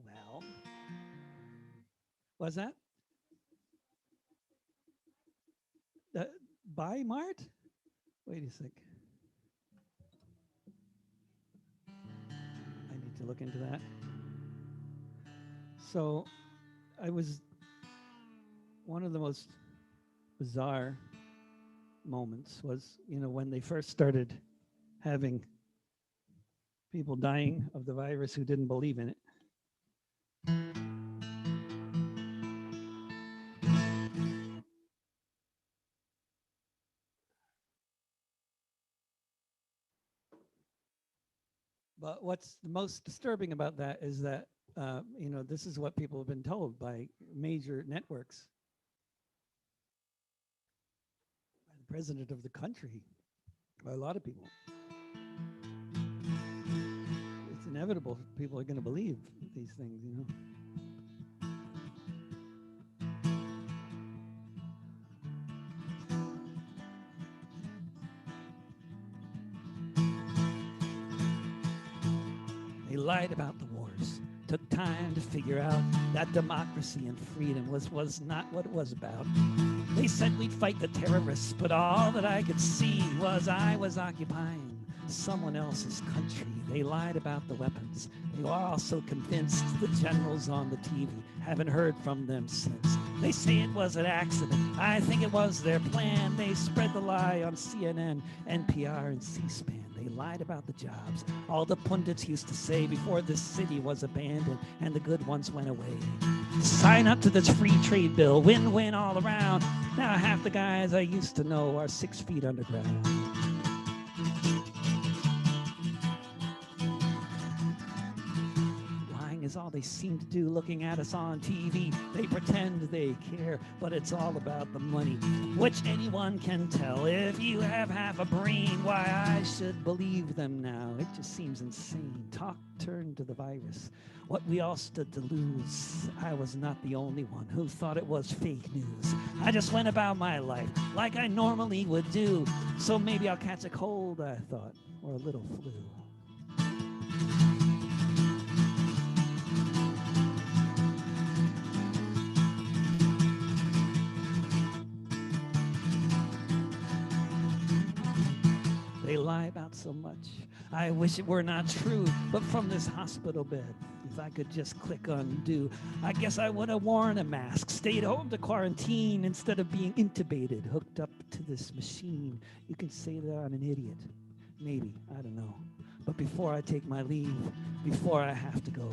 Well, was that? By Mart? Wait a sec. I need to look into that. So I was one of the most bizarre moments was, when they first started having people dying of the virus who didn't believe in it. But what's the most disturbing about that is that, this is what people have been told by major networks, by the president of the country, by a lot of people. It's inevitable people are going to believe these things, They lied about the wars, took time to figure out that democracy and freedom was not what it was about. They said we'd fight the terrorists, but all that I could see was I was occupying someone else's country. They lied about the weapons. They were also convinced. The generals on the TV, haven't heard from them since. They say it was an accident. I think it was their plan. They spread the lie on CNN, NPR, and C-SPAN. They lied about the jobs. All the pundits used to say before this city was abandoned and the good ones went away. Sign up to this free trade bill, win-win all around. Now half the guys I used to know are 6 feet underground. Is all they seem to do, looking at us on TV. They pretend they care, but it's all about the money, which anyone can tell. If you have half a brain, why I should believe them now, it just seems insane. Talk turned to the virus, what we all stood to lose. I was not the only one who thought it was fake news. I just went about my life like I normally would do. So maybe I'll catch a cold, I thought, or a little flu. They lie about so much. I wish it were not true, but from this hospital bed, if I could just click undo, I guess I would have worn a mask, stayed home to quarantine instead of being intubated, hooked up to this machine. You can say that I'm an idiot. Maybe, I don't know. But before I take my leave, before I have to go,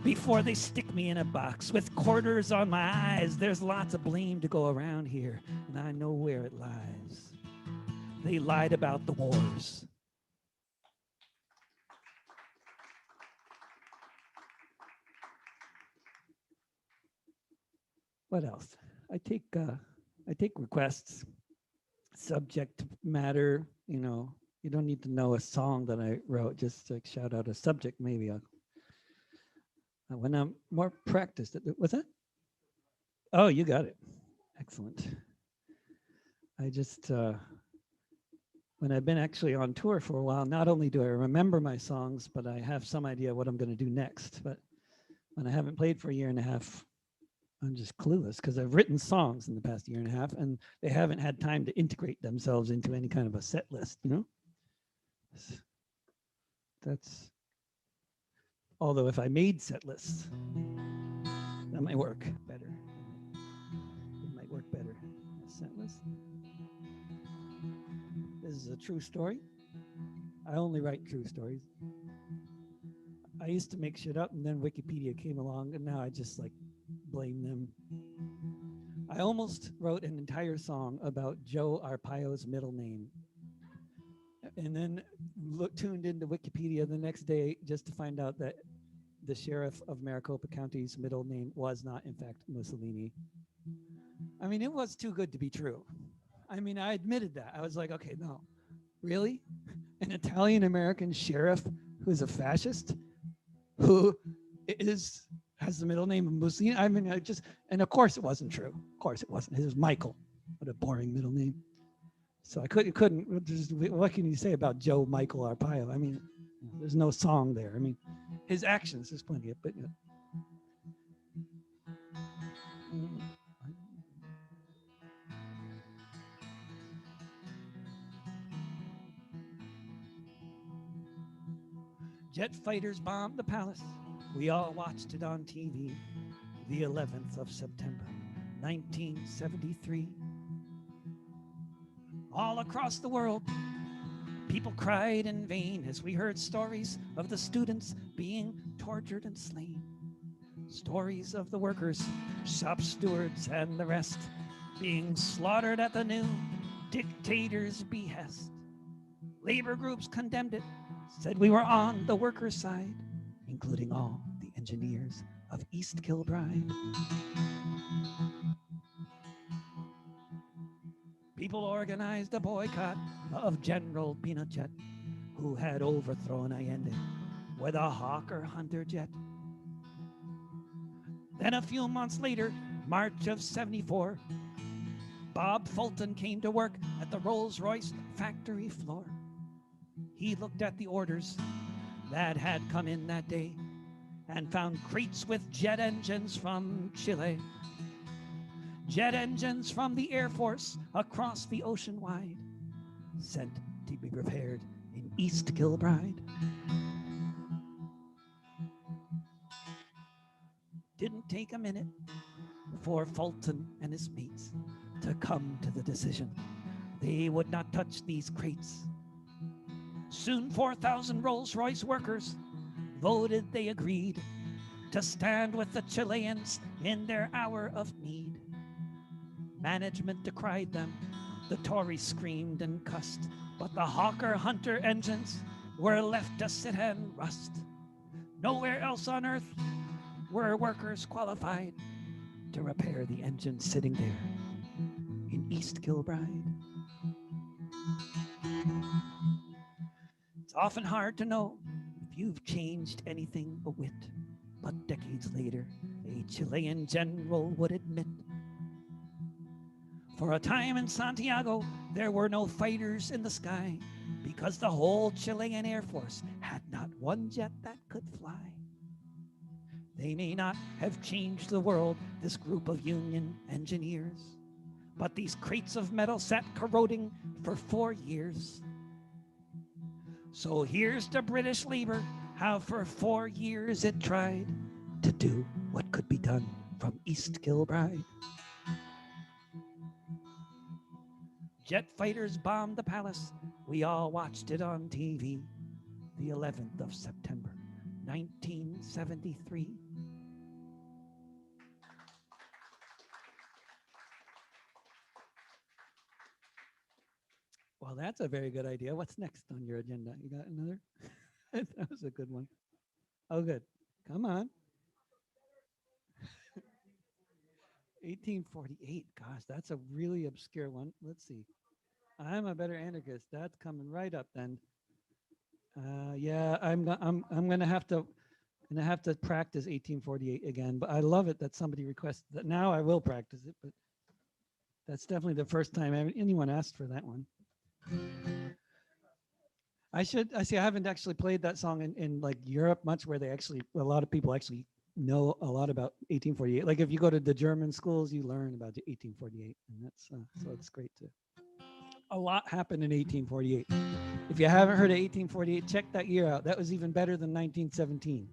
before they stick me in a box with quarters on my eyes, there's lots of blame to go around here, and I know where it lies. They lied about the wars. What else? I take requests, subject matter. You don't need to know a song that I wrote. Just like shout out a subject, maybe. When I'm more practiced. What's that? Oh, you got it. Excellent. I just when I've been actually on tour for a while, not only do I remember my songs, but I have some idea what I'm going to do next. But when I haven't played for a year and a half, I'm just clueless because I've written songs in the past year and a half, and they haven't had time to integrate themselves into any kind of a set list. That's although if I made set lists, that might work better. It might work better. A set list. This is a true story. I only write true stories. I used to make shit up, and then Wikipedia came along, and now I just like blame them. I almost wrote an entire song about Joe Arpaio's middle name, and then tuned into Wikipedia the next day just to find out that the sheriff of Maricopa County's middle name was not, in fact, Mussolini. I mean, it was too good to be true. I mean, I admitted that. I was like, okay, no, really? An Italian American sheriff who's a fascist, who has the middle name of Mussolini? I mean, and of course it wasn't true. Of course it wasn't. It was Michael. What a boring middle name. So I couldn't. What can you say about Joe Michael Arpaio? I mean, there's no song there. I mean, his actions, there's plenty of, but. Jet fighters bombed the palace. We all watched it on TV. The 11th of September, 1973. All across the world, people cried in vain as we heard stories of the students being tortured and slain. Stories of the workers, shop stewards, and the rest being slaughtered at the new dictator's behest. Labor groups condemned it, said we were on the workers' side, including all the engineers of East Kilbride. People organized a boycott of General Pinochet, who had overthrown Allende with a Hawker Hunter jet. Then a few months later, March of '74, Bob Fulton came to work at the Rolls-Royce factory floor. He looked at the orders that had come in that day and found crates with jet engines from Chile. Jet engines from the Air Force across the ocean wide, sent to be repaired in East Kilbride. Didn't take a minute for Fulton and his mates to come to the decision they would not touch these crates. Soon 4,000 Rolls-Royce workers voted they agreed to stand with the Chileans in their hour of need. Management decried them, the Tories screamed and cussed, but the Hawker Hunter engines were left to sit and rust. Nowhere else on earth were workers qualified to repair the engines sitting there in East Kilbride. It's often hard to know if you've changed anything a whit, but decades later, a Chilean general would admit, for a time in Santiago, there were no fighters in the sky because the whole Chilean Air Force had not one jet that could fly. They may not have changed the world, this group of union engineers, but these crates of metal sat corroding for 4 years. So here's to British labor, how for 4 years it tried to do what could be done from East Kilbride. Jet fighters bombed the palace. We all watched it on TV. The 11th of September, 1973. Well, that's a very good idea. What's next on your agenda? You got another? That was a good one. Oh, good. Come on. 1848. Gosh, that's a really obscure one. Let's see. I'm a better anarchist. That's coming right up then. Yeah, I'm gonna have to practice 1848 again. But I love it that somebody requested that. Now I will practice it. But that's definitely the first time anyone asked for that one. I see. I haven't actually played that song in like Europe much, where a lot of people actually know a lot about 1848. Like if you go to the German schools, you learn about 1848, and that's so it's great too. A lot happened in 1848. If you haven't heard of 1848, check that year out. That was even better than 1917,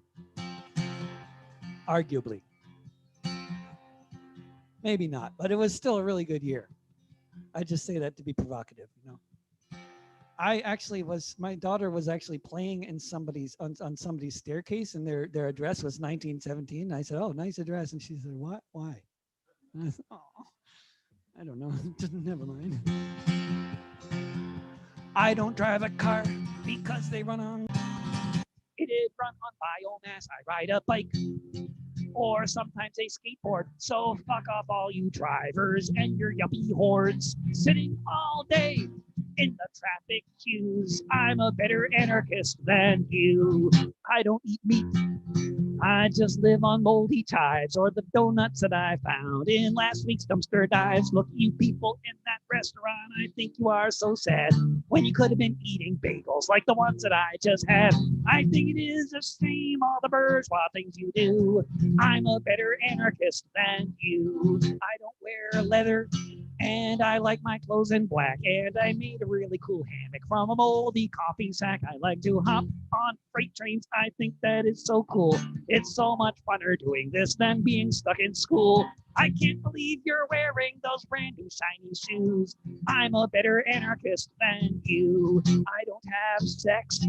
arguably. Maybe not, but it was still a really good year. I just say that to be provocative, you know. My daughter was actually playing in on somebody's staircase, and their address was 1917. And I said, "Oh, nice address," and she said, "What? Why?" And I said, "Oh, I don't know. Never mind." I don't drive a car because they run on. It is run on biomass. I ride a bike or sometimes a skateboard. So fuck off all you drivers and your yuppie hordes sitting all day in the traffic queues. I'm a better anarchist than you. I don't eat meat. I just live on moldy chives or the donuts that I found in last week's dumpster dives. Look, you people in that restaurant, I think you are so sad when you could have been eating bagels like the ones that I just had. I think it is a shame all the bourgeois things you do. I'm a better anarchist than you. I don't wear leather and I like my clothes in black, and I made a really cool hammock from a moldy coffee sack. I like to hop on freight trains. I think that is so cool. It's so much funner doing this than being stuck in school. I can't believe you're wearing those brand new shiny shoes. I'm a better anarchist than you. I don't have sex,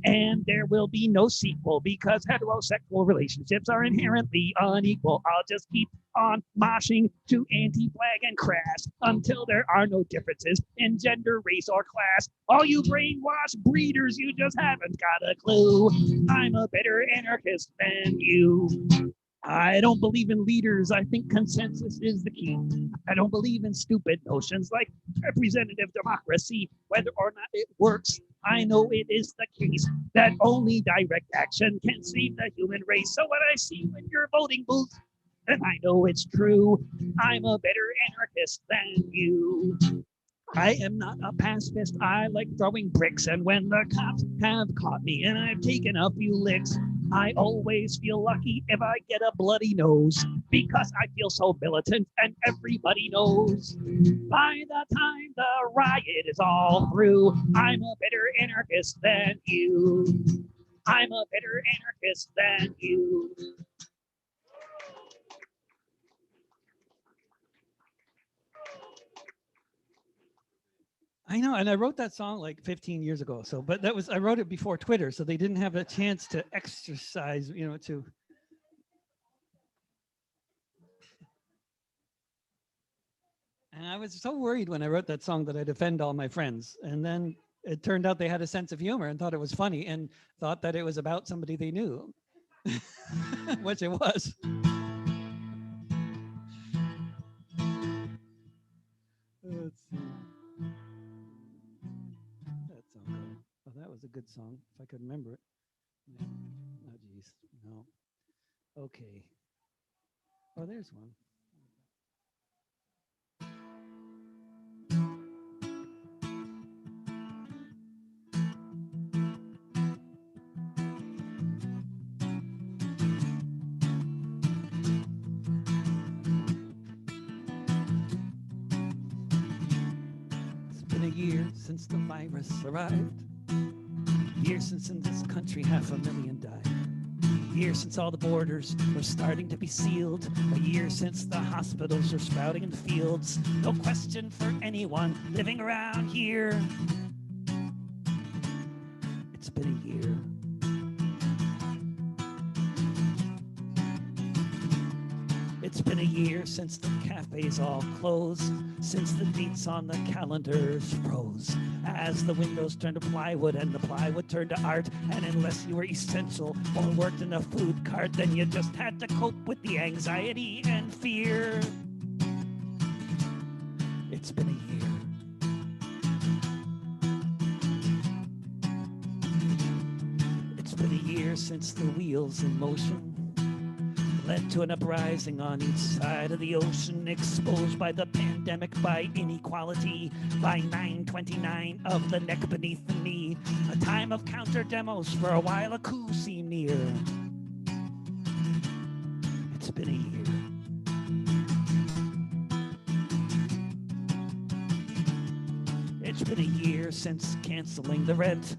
and there will be no sequel because heterosexual relationships are inherently unequal. I'll just keep on moshing to anti-flag and crash until there are no differences in gender, race, or class. All you brainwashed breeders, you just haven't got a clue. I'm a better anarchist than you. I don't believe in leaders. I think consensus is the key. I don't believe in stupid notions like representative democracy. Whether or not it works, I know it is the case that only direct action can save the human race. So what I see when you're voting booth, and I know it's true, I'm a better anarchist than you. I am not a pacifist. I like throwing bricks. And when the cops have caught me and I've taken a few licks, I always feel lucky if I get a bloody nose because I feel so militant and everybody knows. By the time the riot is all through, I'm a better anarchist than you. I'm a better anarchist than you. I know, and I wrote that song like 15 years ago. So, but I wrote it before Twitter, so they didn't have a chance to exercise, to. And I was so worried when I wrote that song that I'd offend all my friends. And then it turned out they had a sense of humor and thought it was funny and thought that it was about somebody they knew, which it was. Let's see. That song go. Oh, that was a good song, if I could remember it. Oh, geez. No. Okay. Oh, there's one. It's been a year since the virus arrived. Year since in this country 500,000 died. Year since all the borders were starting to be sealed. A year since the hospitals were sprouting in the fields. No question for anyone living around here. It's been a year. It's been a year since the cafes all closed, since the dates on the calendars froze. As the windows turned to plywood and the plywood turned to art, and unless you were essential or worked in a food cart, then you just had to cope with the anxiety and fear. It's been a year. It's been a year since the wheels in motion led to an uprising on each side of the ocean, exposed by the pandemic, by inequality, by 929 of the neck beneath the knee. A time of counter demos, for a while a coup seemed near. It's been a year. It's been a year since canceling the rent.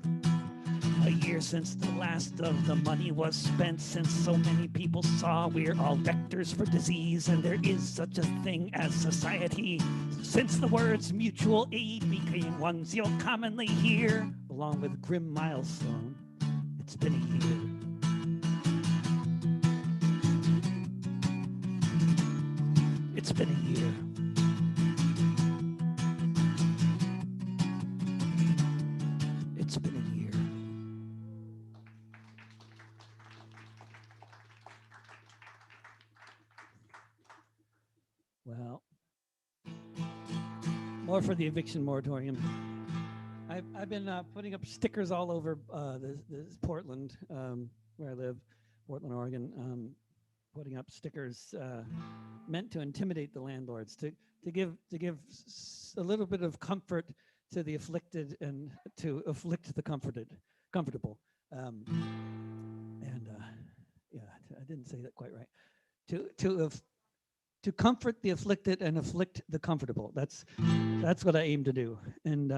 A year since the last of the money was spent, since so many people saw we're all vectors for disease and there is such a thing as society. Since the words mutual aid became ones you'll commonly hear, along with grim milestone, it's been a year. It's been a year. It's been a year. Well, more for the eviction moratorium. I've been putting up stickers all over this Portland, where I live, Portland, Oregon. Putting up stickers meant to intimidate the landlords, to give a little bit of comfort to the afflicted and to afflict the comfortable. Yeah, I didn't say that quite right. To comfort the afflicted and afflict the comfortable. That's what I aim to do, and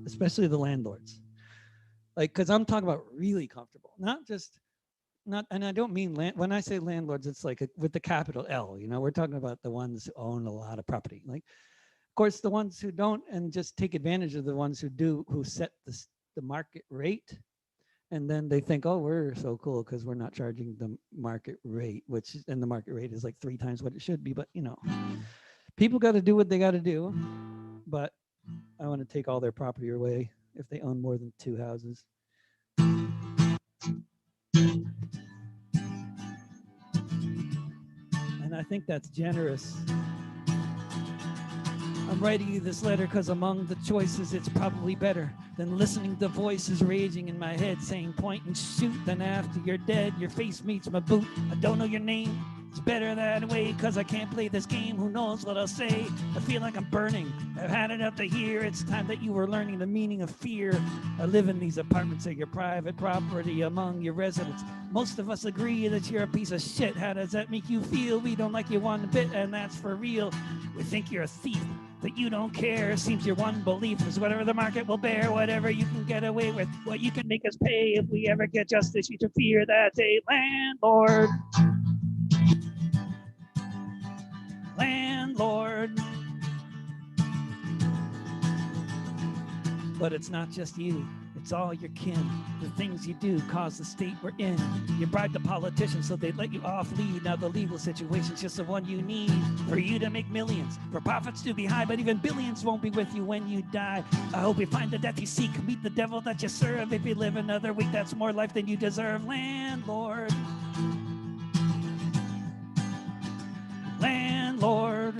especially the landlords, like, because I'm talking about really comfortable, not. And I don't mean when I say landlords, it's like with the capital L. You know, we're talking about the ones who own a lot of property. Like, of course, the ones who don't and just take advantage of the ones who do, who set the market rate. And then they think, oh, we're so cool because we're not charging the market rate, and the market rate is like 3 times what it should be. But, you know, people got to do what they got to do. But I want to take all their property away if they own more than 2 houses. And I think that's generous. I'm writing you this letter because among the choices, it's probably better than listening to voices raging in my head saying point and shoot. Then after you're dead, your face meets my boot. I don't know your name. It's better that way because I can't play this game. Who knows what I'll say? I feel like I'm burning. I've had it up to here. It's time that you were learning the meaning of fear. I live in these apartments at your private property among your residents. Most of us agree that you're a piece of shit. How does that make you feel? We don't like you one bit, and that's for real. We think you're a thief, that you don't care. Seems your one belief is whatever the market will bear, whatever you can get away with, what you can make us pay. If we ever get justice, you should fear that's a landlord. Landlord. But it's not just you, it's all your kin. The things you do cause the state we're in. You bribe the politicians so they let you off lead. Now the legal situation's just the one you need for you to make millions, for profits to be high, but even billions won't be with you when you die. I hope you find the death you seek, meet the devil that you serve. If you live another week, that's more life than you deserve. Landlord. Landlord.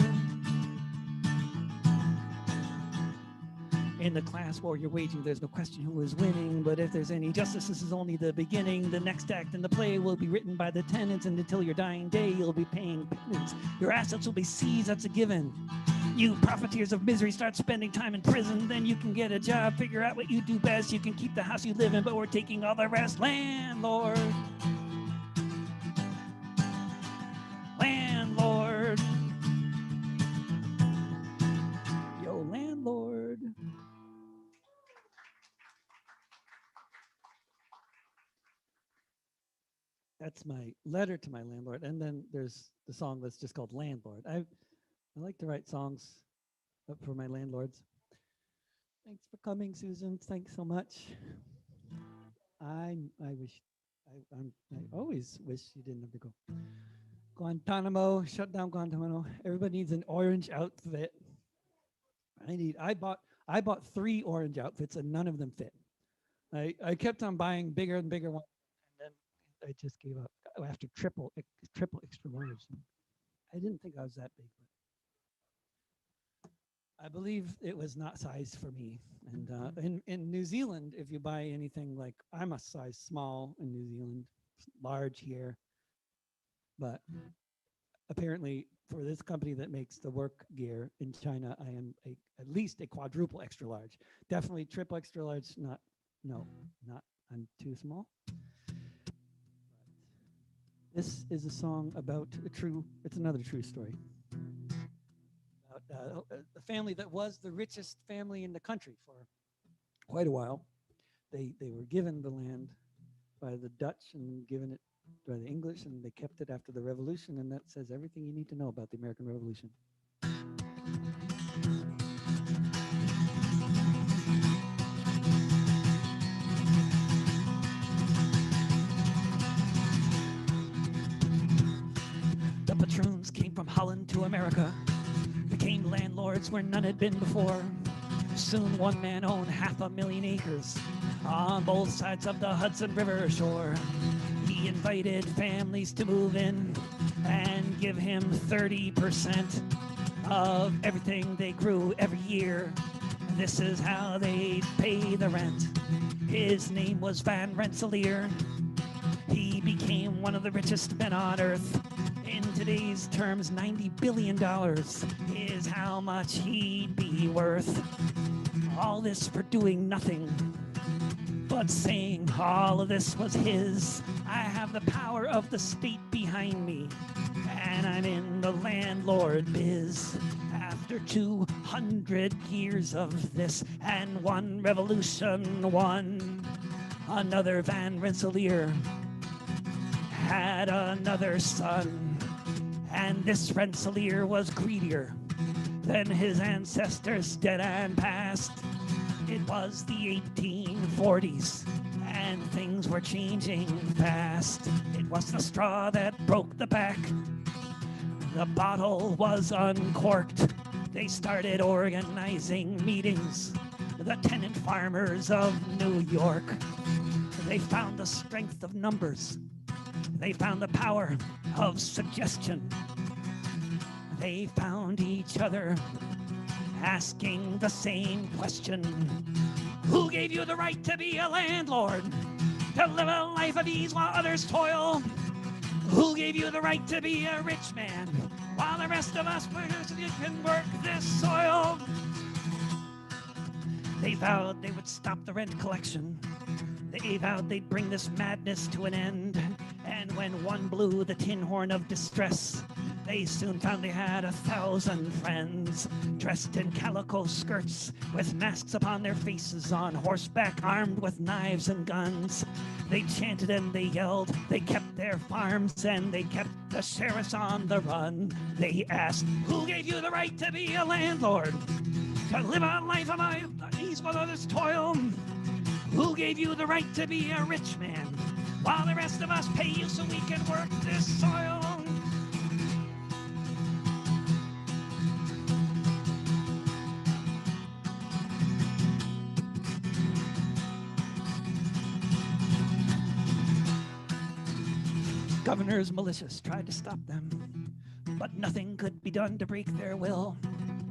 In the class war you're waging, there's no question who is winning. But if there's any justice, this is only the beginning. The next act in the play will be written by the tenants, and until your dying day, you'll be paying penance. Your assets will be seized, that's a given. You profiteers of misery start spending time in prison. Then you can get a job, figure out what you do best. You can keep the house you live in, but we're taking all the rest. Landlord. Landlord. Yo, landlord. That's my letter to my landlord. And then there's the song that's just called Landlord. I like to write songs for my landlords. Thanks for coming, Susan. Thanks so much. I always wish you didn't have to go. Guantanamo, shut down Guantanamo. Everybody needs an orange outfit. I bought 3 orange outfits and none of them fit. I kept on buying bigger and bigger ones, and then I just gave up after triple extra large. I didn't think I was that big. I believe it was not sized for me. And in New Zealand, if you buy anything like I'm a size small in New Zealand, large here, but apparently for this company that makes the work gear in China, I am at least a quadruple extra large. Definitely triple extra large. Not. I'm too small. This is a song about it's another true story. About a family that was the richest family in the country for quite a while. They were given the land by the Dutch and given it by the English, and they kept it after the Revolution, and that says everything you need to know about the American Revolution. The patroons came from Holland to America, became landlords where none had been before. Soon one man owned 500,000 acres on both sides of the Hudson River shore. He invited families to move in and give him 30% of everything they grew every year. This is how they pay the rent. His name was Van Rensselaer. He became one of the richest men on earth. In today's terms, $90 billion is how much he'd be worth. All this for doing nothing but saying all of this was his. I have the power of the state behind me, and I'm in the landlord biz. After 200 years of this and one revolution won, another Van Rensselaer had another son, and this Rensselaer was greedier than his ancestors dead and past. It was the 1840s, and things were changing fast. It was the straw that broke the back. The bottle was uncorked. They started organizing meetings, the tenant farmers of New York. They found the strength of numbers. They found the power of suggestion. They found each other asking the same question. Who gave you the right to be a landlord? To live a life of ease while others toil? Who gave you the right to be a rich man while the rest of us can work this soil? They vowed they would stop the rent collection. They vowed they'd bring this madness to an end. And when one blew the tin horn of distress, they soon found they had 1,000 friends, dressed in calico skirts, with masks upon their faces, on horseback, armed with knives and guns. They chanted and they yelled, they kept their farms, and they kept the sheriffs on the run. They asked, who gave you the right to be a landlord? To live a life of ease while others toil? Who gave you the right to be a rich man while the rest of us pay you so we can work this soil? Governors malicious tried to stop them, but nothing could be done to break their will.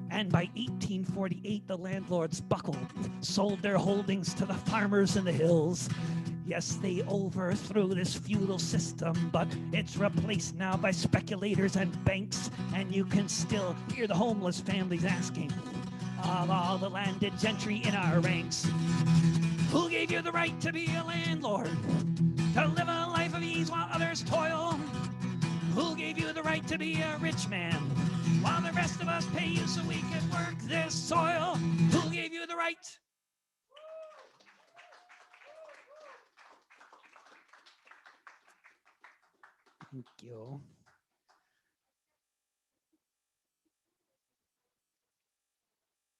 And by 1848, the landlords buckled, sold their holdings to the farmers in the hills. Yes, they overthrew this feudal system, but it's replaced now by speculators and banks. And you can still hear the homeless families asking of all the landed gentry in our ranks, who gave you the right to be a landlord? To live a life of ease while others toil? Who gave you the right to be a rich man while the rest of us pay you so we can work this soil? Who gave you the right? Thank you.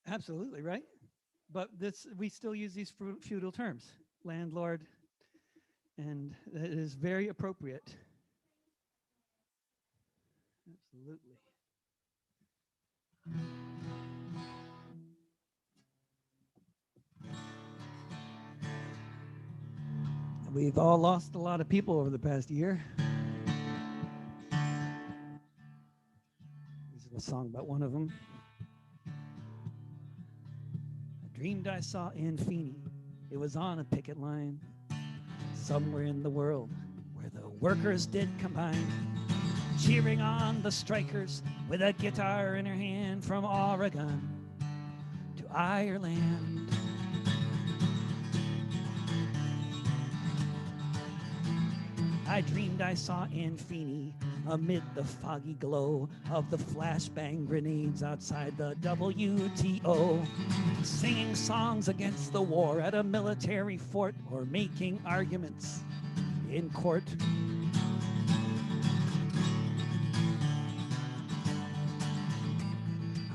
Absolutely, right? But we still use these feudal terms, landlord, and it is very appropriate. Absolutely. We've all lost a lot of people over the past year. This is a song about one of them. Dreamed I saw in Feeney. It was on a picket line somewhere in the world where the workers did combine, cheering on the strikers with a guitar in her hand, from Oregon to Ireland. I dreamed I saw in Feeney, amid the foggy glow of the flashbang grenades outside the WTO, singing songs against the war at a military fort, or making arguments in court.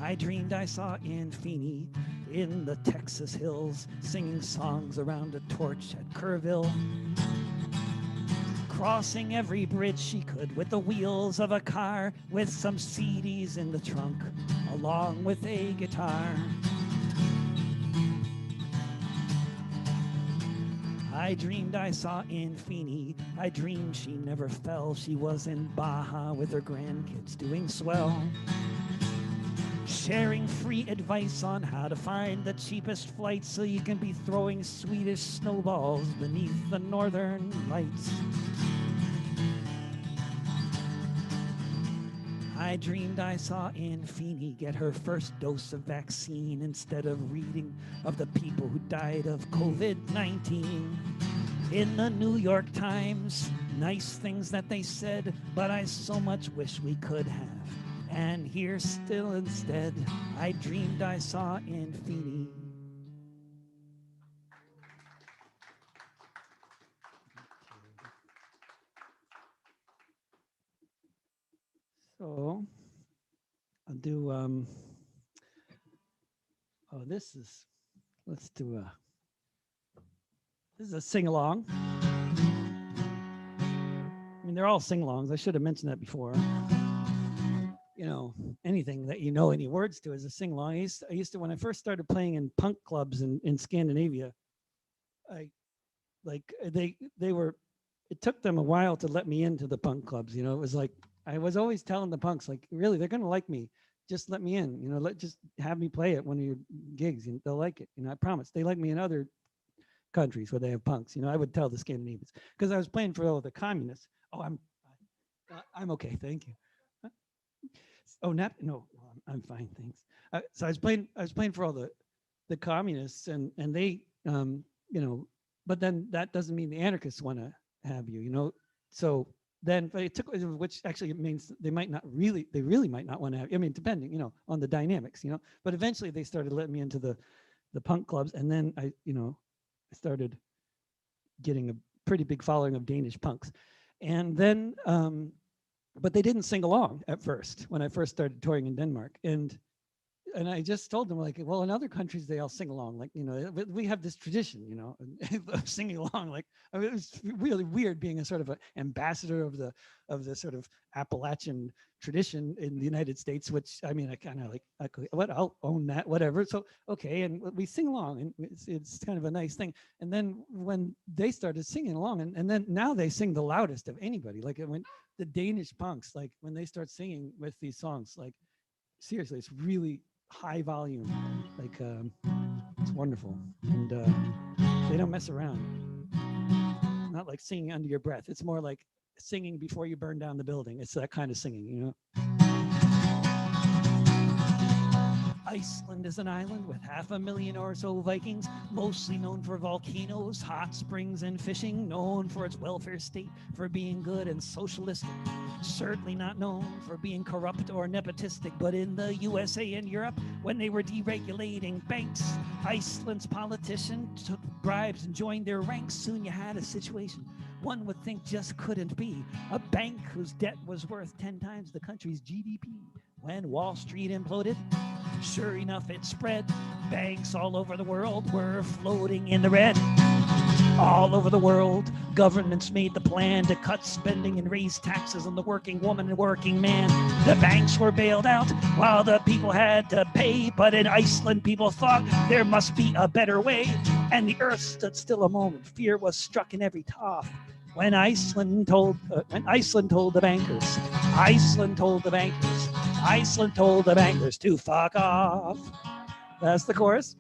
I dreamed I saw in Feeney, in the Texas hills, singing songs around a torch at Kerrville, crossing every bridge she could with the wheels of a car, with some CDs in the trunk, along with a guitar. I dreamed I saw in Feeney, I dreamed she never fell. She was in Baja with her grandkids doing swell, sharing free advice on how to find the cheapest flight so you can be throwing Swedish snowballs beneath the northern lights. I dreamed I saw in Feeney get her first dose of vaccine instead of reading of the people who died of COVID-19 in the New York Times. Nice things that they said, but I so much wish we could have. And here still instead, I dreamed I saw in Feeney. So I'll do, this is a sing-along. I mean, they're all sing-alongs. I should have mentioned that before. You know, anything that you know any words to is a sing-along. I used to, when I first started playing in punk clubs in Scandinavia, it took them a while to let me into the punk clubs. You know, it was like, I was always telling the punks, like, really, they're going to like me. Just let me in, you know, just have me play at one of your gigs and they'll like it. You know, I promise. They like me in other countries where they have punks. You know, I would tell the Scandinavians because I was playing for all the communists. Oh, I'm okay. Thank you. Oh, no, I'm fine. Thanks. So I was playing for all the communists and they, you know, but then that doesn't mean the anarchists want to have you, you know? So then it took, which actually means they really might not want to have, I mean, depending, you know, on the dynamics, you know, but eventually they started letting me into the punk clubs. And then I started getting a pretty big following of Danish punks. And then, but they didn't sing along at first when I first started touring in Denmark. And I just told them, like, well, in other countries, they all sing along. Like, you know, we have this tradition, you know, of singing along. Like, I mean, it was really weird being a sort of an ambassador of the sort of Appalachian tradition in the United States, which, I mean, I kind of like, what, I'll own that, whatever. So, okay, and we sing along, and it's kind of a nice thing. And then when they started singing along, and then now they sing the loudest of anybody. Like, when the Danish punks, like, when they start singing with these songs, like, seriously, it's really high volume, like it's wonderful, and they don't mess around. Not like singing under your breath. It's more like singing before you burn down the building. It's that kind of singing, you know. Iceland is an island with 500,000 or so Vikings, mostly known for volcanoes, hot springs, and fishing, known for its welfare state, for being good and socialistic, certainly not known for being corrupt or nepotistic. But in the USA and Europe, when they were deregulating banks, Iceland's politicians took bribes and joined their ranks. Soon you had a situation one would think just couldn't be. A bank whose debt was worth 10 times the country's GDP. When Wall Street imploded, sure enough, it spread. Banks all over the world were floating in the red. All over the world, governments made the plan to cut spending and raise taxes on the working woman and working man. The banks were bailed out while the people had to pay. But in Iceland, people thought there must be a better way. And the earth stood still a moment. Fear was struck in every cough. When Iceland told the bankers, Iceland told the bankers to fuck off. That's the chorus.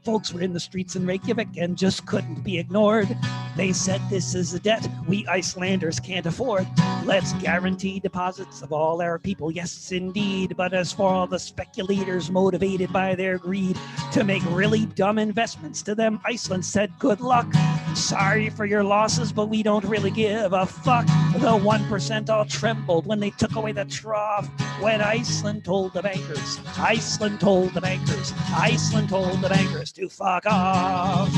Folks were in the streets in Reykjavik and just couldn't be ignored. They said this is a debt we Icelanders can't afford. Let's guarantee deposits of all our people, yes indeed. But as for all the speculators motivated by their greed to make really dumb investments, to them Iceland said good luck. Sorry for your losses, but we don't really give a fuck. The 1% all trembled when they took away the trough. When Iceland told the bankers, Iceland told the bankers, Iceland told the bankers to fuck off.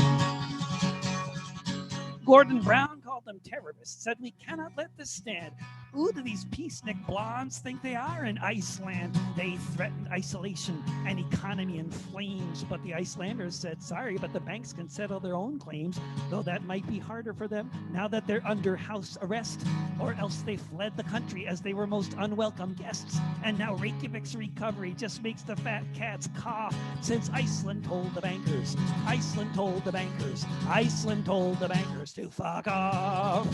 Gordon Brown called them terrorists, said we cannot let this stand. Who do these peacenik blondes think they are in Iceland? They threatened isolation and economy in flames, but the Icelanders said, sorry, but the banks can settle their own claims, though that might be harder for them now that they're under house arrest, or else they fled the country as they were most unwelcome guests. And now Reykjavik's recovery just makes the fat cats cough, since Iceland told the bankers, Iceland told the bankers, Iceland told the bankers to fuck off.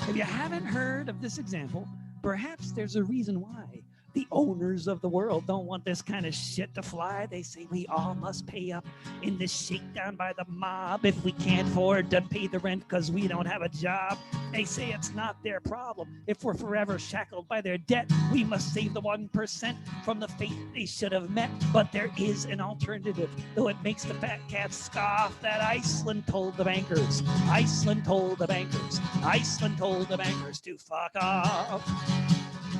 If you haven't heard of this example, perhaps there's a reason why. The owners of the world don't want this kind of shit to fly. They say we all must pay up in this shakedown by the mob if we can't afford to pay the rent because we don't have a job. They say it's not their problem. If we're forever shackled by their debt, we must save the 1% from the fate they should have met. But there is an alternative, though it makes the fat cats scoff, that Iceland told the bankers, Iceland told the bankers, Iceland told the bankers to fuck off.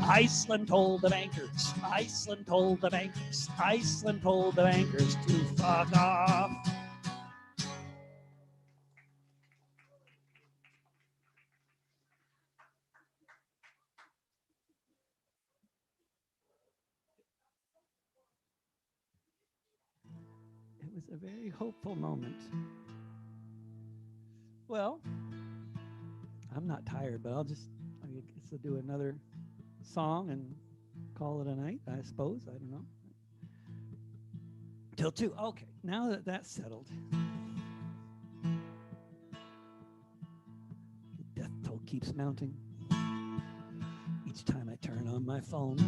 Iceland told the bankers, Iceland told the bankers, Iceland told the bankers to fuck off. It was a very hopeful moment. Well, I'm not tired, but I guess I'll do another song and call it a night, I suppose. I don't know. Till 2. Okay, now that that's settled. The death toll keeps mounting. Each time I turn on my phone.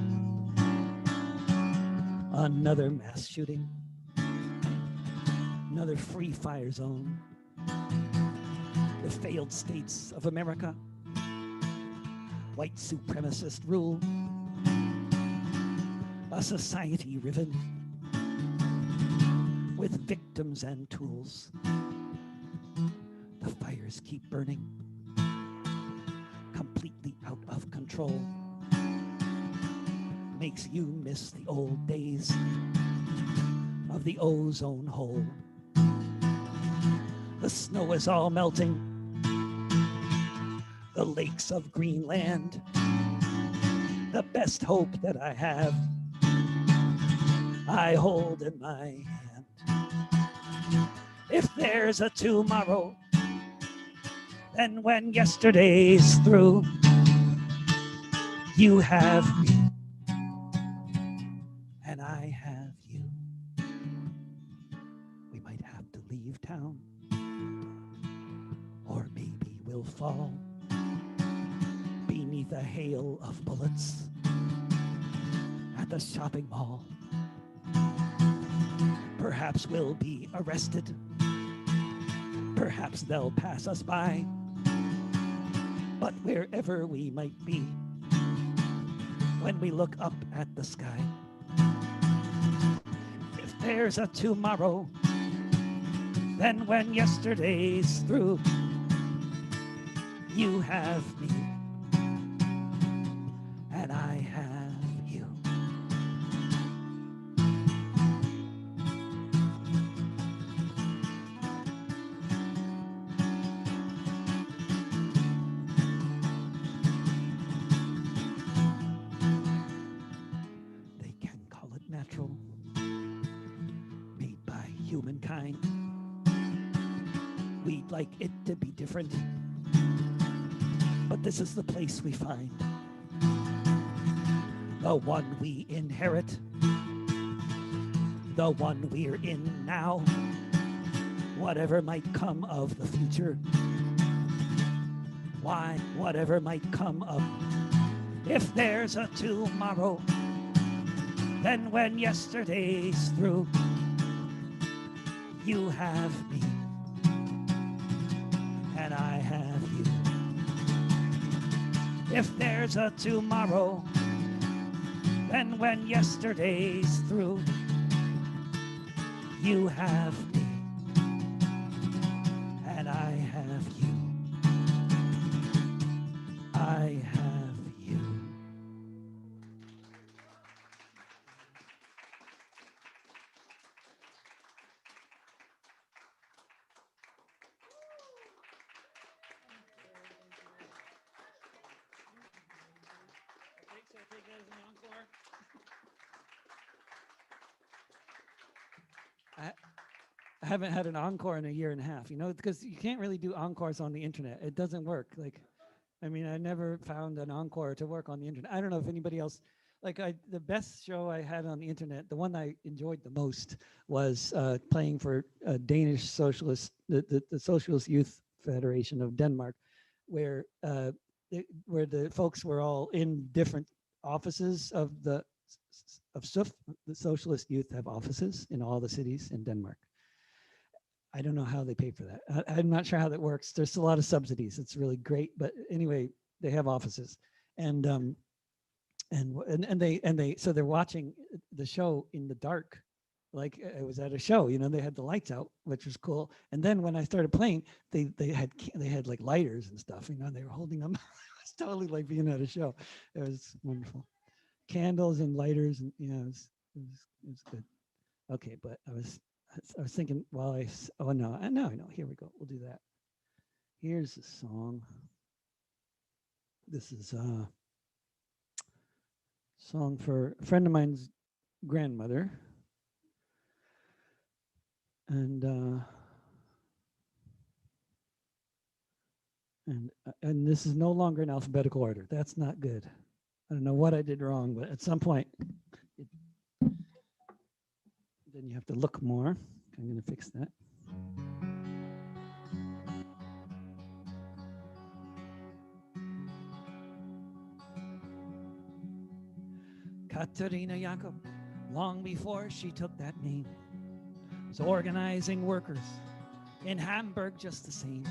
Another mass shooting. Another free fire zone. The failed states of America. White supremacist rule, a society riven with victims and tools. The fires keep burning, completely out of control. Makes you miss the old days of the ozone hole. The snow is all melting. The lakes of Greenland, the best hope that I have, I hold in my hand. If there's a tomorrow, then when yesterday's through, you have me, and I have you. We might have to leave town, or maybe we'll fall beneath a hail of bullets at the shopping mall. Perhaps we'll be arrested. Perhaps they'll pass us by. But wherever we might be, when we look up at the sky, if there's a tomorrow, then when yesterday's through, you have me, and I have you. They can call it natural, made by humankind. We'd like it to be different, but this is the place we find. The one we inherit, the one we're in now, whatever might come of the future. Why, whatever might come of, if there's a tomorrow, then when yesterday's through, You have me, and I have you. If there's a tomorrow, then when yesterday's through, you have me, and I have you. I have you. I haven't had an encore in a year and a half, you know, because you can't really do encores on the internet. It doesn't work. Like, I mean, I never found an encore to work on the internet. I don't know if anybody else, the best show I had on the internet, the one I enjoyed the most was playing for Danish Socialist, the Socialist Youth Federation of Denmark, where the folks were all in different offices of SUF. The Socialist Youth have offices in all the cities in Denmark. I don't know how they pay for that. I'm not sure how that works. There's a lot of subsidies. It's really great, but anyway, they have offices, and so they're watching the show in the dark, like I was at a show. You know, they had the lights out, which was cool. And then when I started playing, they had like lighters and stuff. You know, they were holding them. It was totally like being at a show. It was wonderful. Candles and lighters, and you know, it was good. Okay, but I was thinking while I know. Here we go. We'll do that. Here's a song. This is a song for a friend of mine's grandmother, and this is no longer in alphabetical order. That's not good. I don't know what I did wrong, but at some point, then you have to look more. I'm going to fix that. Katarina Jakob, long before she took that name, was organizing workers in Hamburg just the same.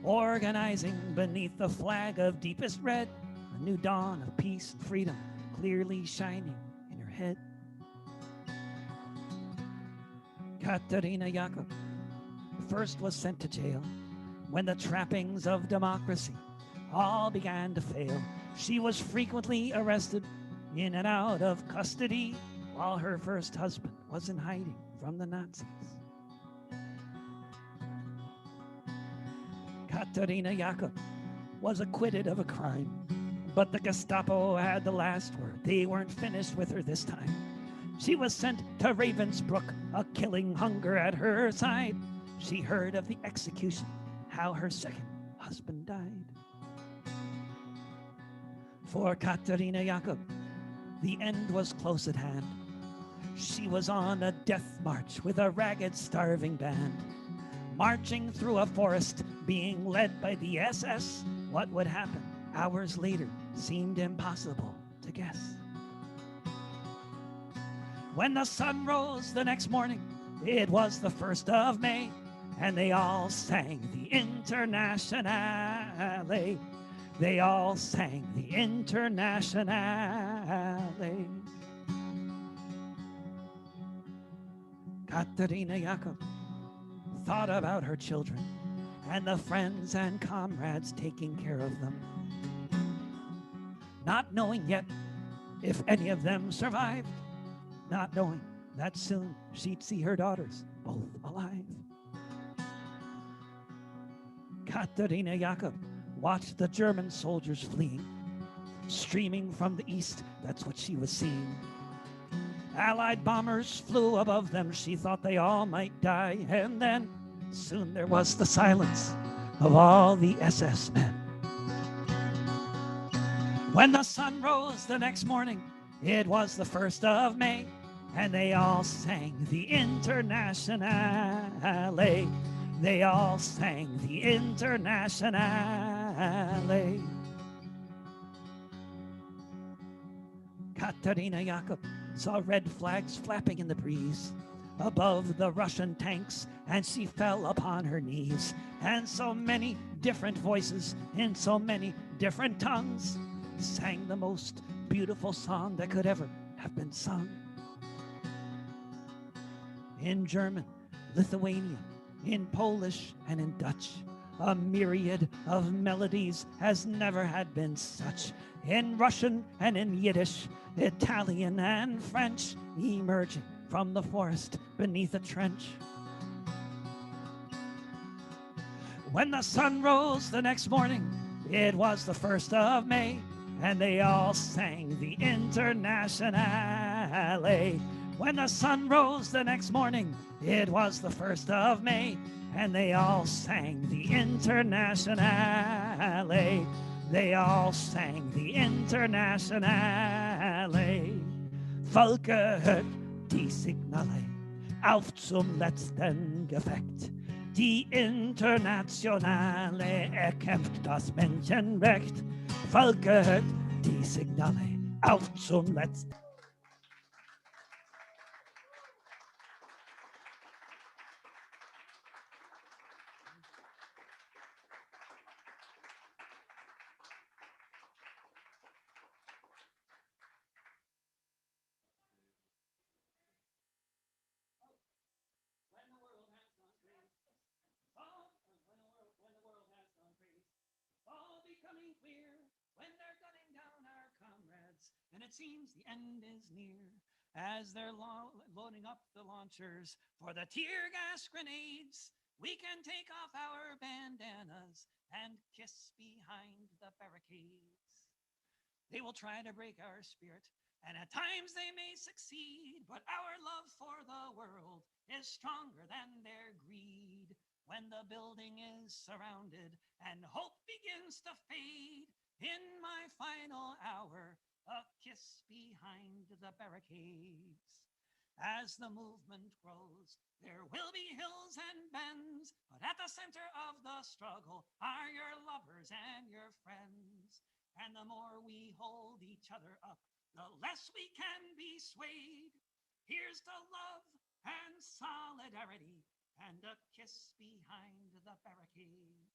Organizing beneath the flag of deepest red, a new dawn of peace and freedom clearly shining in her head. Katarina Jakob first was sent to jail when the trappings of democracy all began to fail. She was frequently arrested in and out of custody while her first husband was in hiding from the Nazis. Katarina Jakob was acquitted of a crime, but the Gestapo had the last word. They weren't finished with her this time. She was sent to Ravensbrück, a killing hunger at her side. She heard of the execution, how her second husband died. For Katarina Jakob, the end was close at hand. She was on a death march with a ragged, starving band, marching through a forest, being led by the SS. What would happen hours later seemed impossible to guess. When the sun rose the next morning, it was the 1st of May, and they all sang the Internationale. They all sang the Internationale. Katarina Jakob thought about her children and the friends and comrades taking care of them, not knowing yet if any of them survived, not knowing that soon she'd see her daughters both alive. Katarina Jakob watched the German soldiers fleeing, streaming from the east. That's what she was seeing. Allied bombers flew above them. She thought they all might die. And then soon there was the silence of all the SS men. When the sun rose the next morning, it was the 1st of May, and they all sang the Internationale. They all sang the Internationale. Katarina Jakob saw red flags flapping in the breeze, above the Russian tanks, and she fell upon her knees. And so many different voices in so many different tongues sang the most beautiful song that could ever have been sung. In German, Lithuanian, in Polish, and in Dutch, a myriad of melodies has never had been such. In Russian and in Yiddish, Italian and French, emerging from the forest beneath a trench. When the sun rose the next morning, it was the 1st of May, and they all sang the Internationale. When the sun rose the next morning, it was the 1st of May, and they all sang the Internationale. They all sang the Internationale. Volke hört die Signale auf zum letzten Gefecht. Die Internationale erkämpft das Menschenrecht. Volke hört die Signale auf zum letzten. Becoming clear when they're gunning down our comrades, and it seems the end is near as they're loading up the launchers for the tear gas grenades. We can take off our bandanas and kiss behind the barricades. They will try to break our spirit, and at times they may succeed, but our love for the world is stronger than their greed. When the building is surrounded and hope begins to fade, in my final hour, a kiss behind the barricades. As the movement grows, there will be hills and bends, but at the center of the struggle are your lovers and your friends. And the more we hold each other up, the less we can be swayed. Here's to love and solidarity, and a kiss behind the barricade.